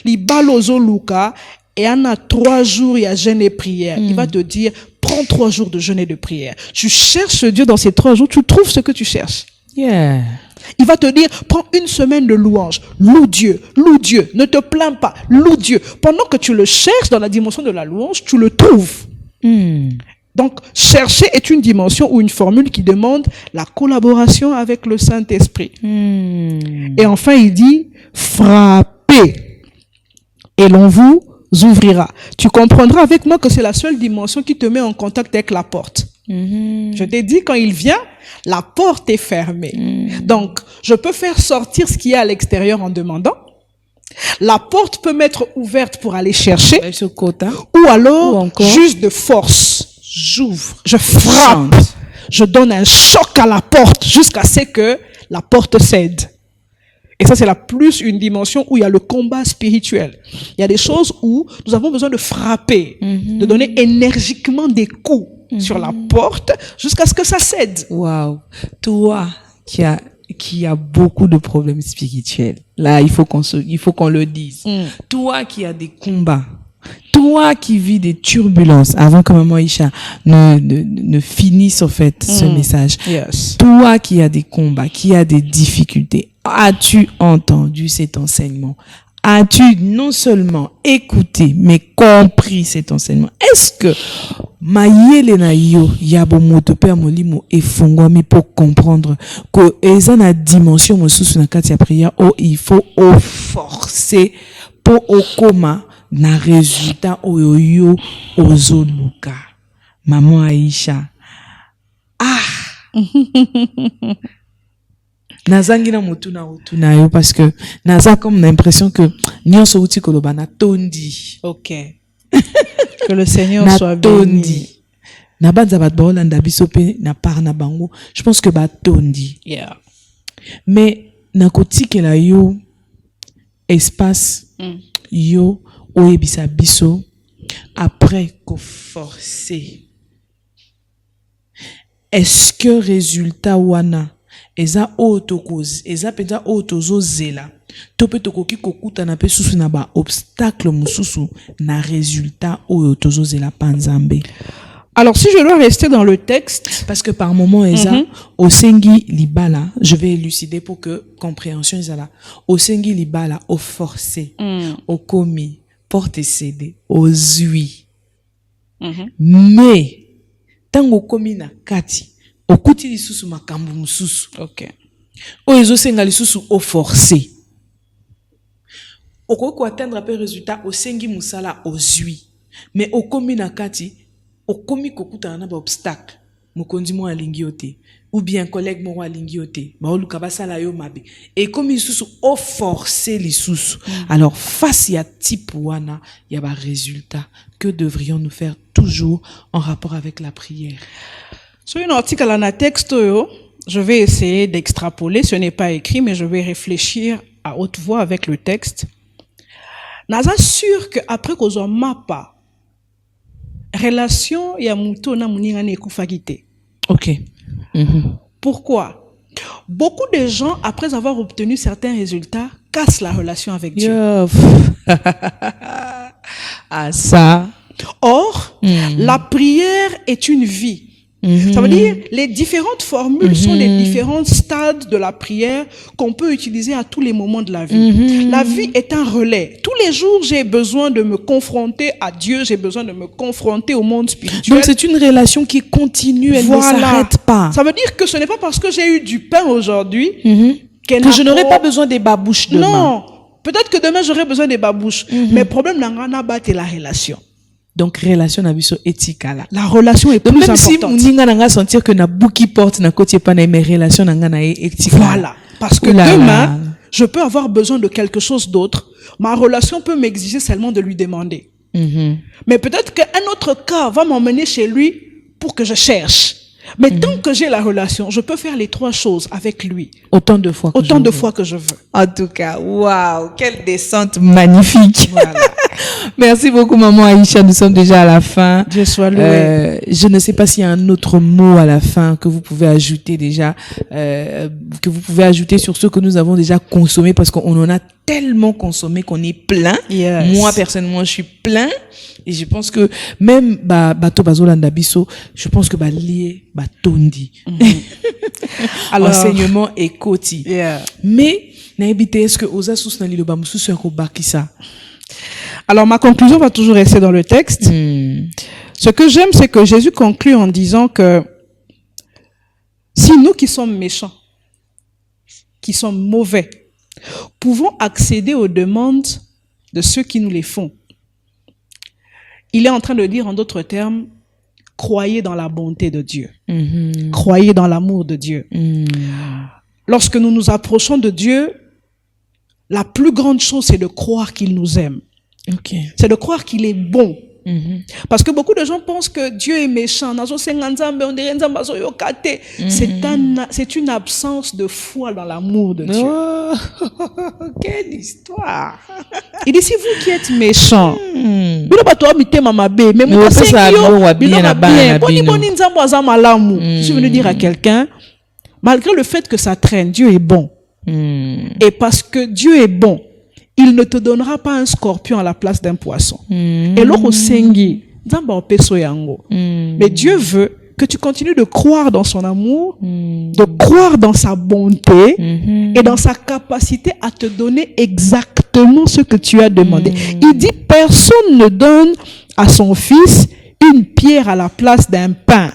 li balozo luka, et on a 3 jours, il y a jeûne et prière. Il va te dire, prends 3 jours de jeûne et de prière. Tu cherches Dieu dans ces 3 jours, tu trouves ce que tu cherches. Yeah. Il va te dire, prends 1 semaine de louange. Loue Dieu, ne te plains pas, loue Dieu. Pendant que tu le cherches dans la dimension de la louange, tu le trouves. Donc, chercher est une dimension ou une formule qui demande la collaboration avec le Saint-Esprit. Et enfin, il dit, frappez et l'on vous ouvrira. Tu comprendras avec moi que c'est la seule dimension qui te met en contact avec la porte. Je t'ai dit, quand il vient, la porte est fermée. Donc, je peux faire sortir ce qu'il y a à l'extérieur en demandant. La porte peut m'être ouverte pour aller chercher. Ou alors, juste de force. J'ouvre. Je frappe. Je donne un choc à la porte jusqu'à ce que la porte cède. Et ça, c'est la plus une dimension où il y a le combat spirituel. Il y a des choses où nous avons besoin de frapper, de donner énergiquement des coups sur la porte jusqu'à ce que ça cède. Waouh. Toi qui a beaucoup de problèmes spirituels. Là, il faut qu'on le dise. Toi qui as des combats. Toi qui vis des turbulences avant que Maman Aïcha ne finisse en fait ce message. Yes. Toi qui as des combats, qui as des difficultés. As-tu entendu cet enseignement? As-tu non seulement écouté, mais compris cet enseignement? Est-ce que Mayele na yo yabo moto pe molimo efungwami pour comprendre que eza na dimension mosusu na kati ya prière il faut forcer pour okoma na résultat oyo ozoluka. Maman Aïcha. Nazangi na motu na otuna yo parce que naza comme l'impression que nyonso uti koloba na tondi. OK. Que le Seigneur soit béni. Na banza bat bolanda biso pe na par na bango. Je pense que ba tondi. Yeah. Mais na kotikela yo espace yo oyebisa biso après ko forcer. Est-ce que résultat wana eza otokoz eza penza otozo zela to pe tokoki kokuta na pe susu na ba obstacle mususu na résultat otozo zela panzambe? Alors si je dois rester dans le texte, parce que par moment eza osengi libala, je vais élucider pour que compréhension ezala. Osengi libala au forcer, au komi, porte cédé, aux hui. Mais tango komi na kati okuti lisusu makambo mususu. OK. Oyezo senga lisusu au forcer. Okoko atteindre pe résultat osengi musala ozui. Mais okomi na kati okomi kokuta na ba obstacle. Mokonzi mo alingi yote ou bien collègue mo alingi yote. Ba oluka basala yo mabe. Et komi lisusu au forcer lisusu. Alors face ya type wana ya ba résultat, que devrions-nous faire toujours en rapport avec la prière? Sur un article à la texte, je vais essayer d'extrapoler. Ce n'est pas écrit, mais je vais réfléchir à haute voix avec le texte. Naza sûr que après qu'on soit mapa, relation ya muto na muninga ne kufagite. OK. Pourquoi? Beaucoup de gens, après avoir obtenu certains résultats, cassent la relation avec Dieu. Ah ça. Or, la prière est une vie. Ça veut dire, les différentes formules sont les différents stades de la prière qu'on peut utiliser à tous les moments de la vie. La vie est un relais. Tous les jours, j'ai besoin de me confronter à Dieu, j'ai besoin de me confronter au monde spirituel. Donc c'est une relation qui continue, elle ne s'arrête pas. Ça veut dire que ce n'est pas parce que j'ai eu du pain aujourd'hui que je n'aurai pas besoin des babouches demain. Non, peut-être que demain j'aurai besoin des babouches. Mais le problème, c'est la relation. Donc relation na biso éthique là. La relation est plus importante. Même si muninga nanga sentir que na bouki porte na côté pas na mes relations nanga na éthique. Voilà, parce que demain je peux avoir besoin de quelque chose d'autre. Ma relation peut m'exiger seulement de lui demander. Mais peut-être qu'un autre cas va m'emmener chez lui pour que je cherche. Mais tant que j'ai la relation, je peux faire les 3 choses avec lui. Autant de fois que je veux. fois que je veux. En tout cas, waouh, quelle descente magnifique. Voilà. Merci beaucoup, maman Aïcha. Nous sommes déjà à la fin. Dieu soit loué. Je ne sais pas s'il y a un autre mot à la fin que vous pouvez ajouter déjà, que vous pouvez ajouter sur ce que nous avons déjà consommé, parce qu'on en a tellement consommé qu'on est plein. Yes. Moi, personnellement, je suis plein. Et je pense que même, bato bazolanda biso, je pense que lié, tondi. Alors, enseignement et koti. Yeah. Mais, naibite, est-ce que osa sous na liloba musu sur ça? Alors, ma conclusion va toujours rester dans le texte. Ce que j'aime, c'est que Jésus conclut en disant que si nous qui sommes méchants, qui sommes mauvais, pouvons accéder aux demandes de ceux qui nous les font, il est en train de dire en d'autres termes, croyez dans la bonté de Dieu. Croyez dans l'amour de Dieu. Lorsque nous nous approchons de Dieu, la plus grande chose, c'est de croire qu'il nous aime. C'est de croire qu'il est bon. Parce que beaucoup de gens pensent que Dieu est méchant. C'est une absence de foi dans l'amour de Dieu. Oh, quelle histoire! Il dit, si vous qui êtes méchant, je suis venu dire à quelqu'un, malgré le fait que ça traîne, Dieu est bon. Et parce que Dieu est bon, il ne te donnera pas un scorpion à la place d'un poisson. Et l'autre sengi, mais Dieu veut que tu continues de croire dans son amour, de croire dans sa bonté et dans sa capacité à te donner exactement ce que tu as demandé. Il dit, personne ne donne à son fils une pierre à la place d'un pain.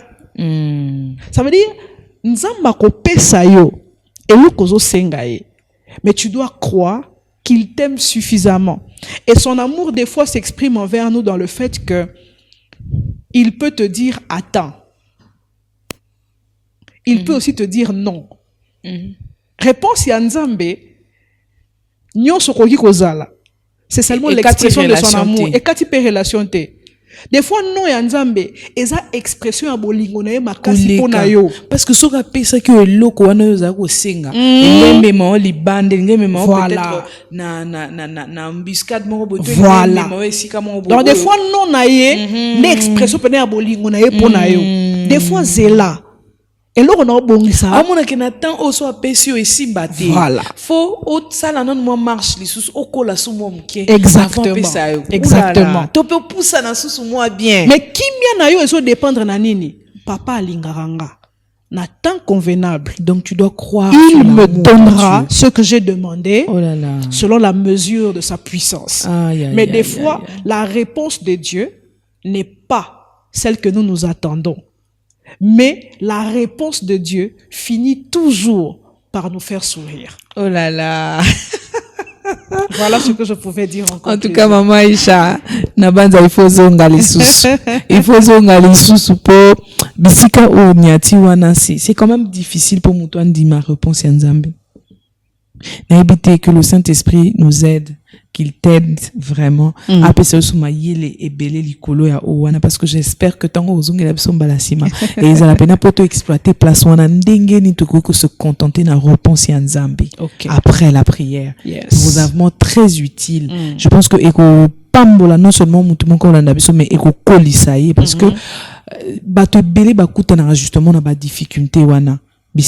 Ça veut dire, nzamba ko pesa yo, elukozo sengaye. Mais tu dois croire qu'il t'aime suffisamment. Et son amour, des fois, s'exprime envers nous dans le fait que il peut te dire attends. Il peut aussi te dire non. Réponse ya Nzambe, nyonso koki kozala. C'est seulement l'expression de son amour. Et quand il peut relation te. Des fois, non ya Nzambe, eza expression ya bolingo na ye makasi pona yo. Parce que soka pesa ki eloko wana yo za ko senga. Ngeme ma li bande, ngeme ma peut-être na embuscade mo boto, voilà. Donc des fois non na ye, l'expression pena ya bolingo na ye pona yo. Des fois zela. Et là, on a bongisa. Amona ke na temps o so apesi o esimba te. Voilà. Faut au sala non mo marche li sous o kola sous mo mke. Exactement. Exactement. To pe poussa na sous moi bien. Mais qui mia na yo eso dépendre na nini? Papa alingaranga. Na temps convenable. Donc tu dois croire. Il me donnera ce que j'ai demandé. Oh là là. Selon la mesure de sa puissance. Mais des fois, la réponse de Dieu n'est pas celle que nous attendons. Mais la réponse de Dieu finit toujours par nous faire sourire. Oh là là. Voilà ce que je pouvais dire encore. En tout cas, maman Aïcha, nabanza il faut zonga les sous. Il faut zonga les sous pour bisika ou nyati wana c'est quand même difficile pour moi de dire ma réponse en Nzambe. N'habitez que le Saint-Esprit nous aide, qu'il t'aide vraiment à passer sous ma yele et belé likolo ya owana, parce que j'espère que tant que vous la besoin balasima et ils ont la peine pour exploiter place wana ndenge ni toko que se contenter na réponse en Nzambe après la prière. Vous êtes vraiment très utile. Je pense que eko pambola non seulement mutumo ko landa biso mais eko kolisaye parce que bato belé bakuta na justement na ba difficulté wana. Il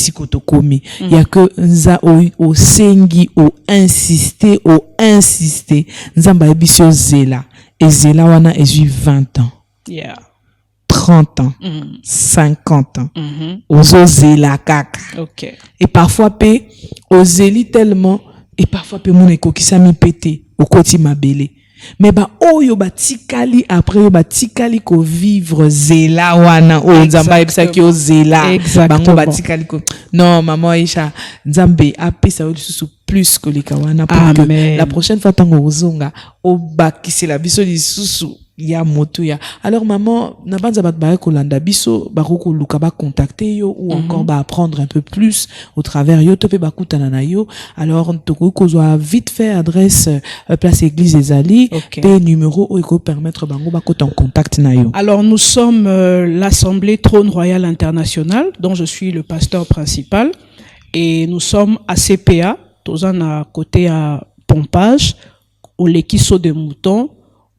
y a que nza au sengi au insister nzamba ebisio zela et zela wana ezu 20 ans 30 ans 50 ans ozo zela kaka et parfois pe ozeli tellement et parfois pe mon ekokisa mi pété au koti mabele. Mais oyo batikali après batikali ko vivre zela wana o nzamba ebisa ki o zela bango batikali ko non maman Aïcha nzambe apesa o lisusu plus que les kawana pour que la prochaine fois tango ozonga o bakisi la biso lisusu ya moto ya. Alors maman na banza bat ba ko landa biso ba ko luka ba contacter yo ou encore ba apprendre un peu plus au travers yo to pe ba kutana na yo. Alors to ko zo vite fait adresse place église Ezali pe numéro o ko permettre bango ba ko en contact na yo. Alors nous sommes l'Assemblée Trône Royal International dont je suis le pasteur principal et nous sommes à CPA tozana côté à Pompage au Lekiso de Mouton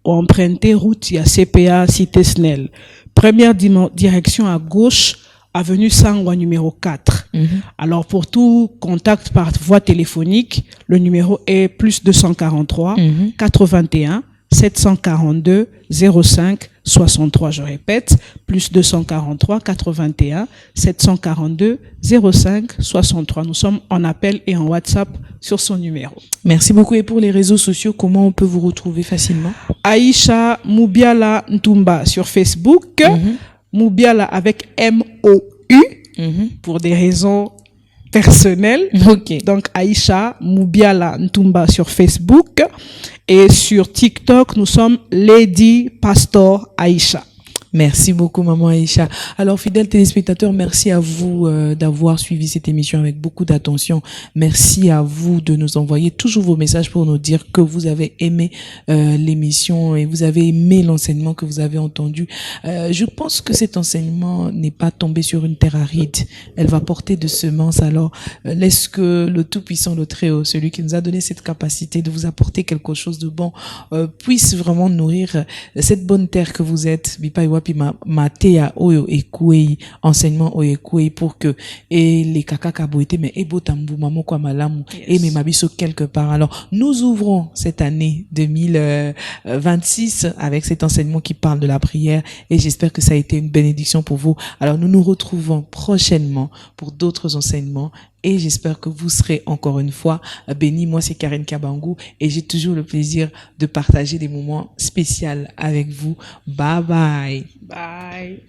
empruntez route, il y a CPA, Cité Snell. Première direction à gauche, avenue Sangwa numéro 4. Alors pour tout contact par voie téléphonique, le numéro est plus 243 81 742 05 63. Je répète, plus 243 81 742 05 63. Nous sommes en appel et en WhatsApp sur son numéro. Merci beaucoup. Et pour les réseaux sociaux, comment on peut vous retrouver facilement? Aïcha Moubiala Ntumba sur Facebook. Moubiala avec M-O-U pour des raisons personnelles. Donc Aïcha Moubiala Ntumba sur Facebook. Et sur TikTok, nous sommes Lady Pastor Aïcha. Merci beaucoup, maman Aïcha. Alors, fidèles téléspectateurs, merci à vous d'avoir suivi cette émission avec beaucoup d'attention. Merci à vous de nous envoyer toujours vos messages pour nous dire que vous avez aimé l'émission et vous avez aimé l'enseignement que vous avez entendu. Je pense que cet enseignement n'est pas tombé sur une terre aride. Elle va porter de semences. Alors, laisse que le Tout-Puissant, le Très-Haut, celui qui nous a donné cette capacité de vous apporter quelque chose de bon, puisse vraiment nourrir cette bonne terre que vous êtes. Puis matea oyo ekouei enseignement oyo ekouei pour que et les kakaka boité mais ebo tambu mamo kwa malamu et mes mabiso quelque part. Alors nous ouvrons cette année 2026 avec cet enseignement qui parle de la prière et j'espère que ça a été une bénédiction pour vous. Alors nous nous retrouvons prochainement pour d'autres enseignements et j'espère que vous serez encore une fois bénis. Moi, c'est Karen Kabangou et j'ai toujours le plaisir de partager des moments spéciaux avec vous. Bye bye. Bye.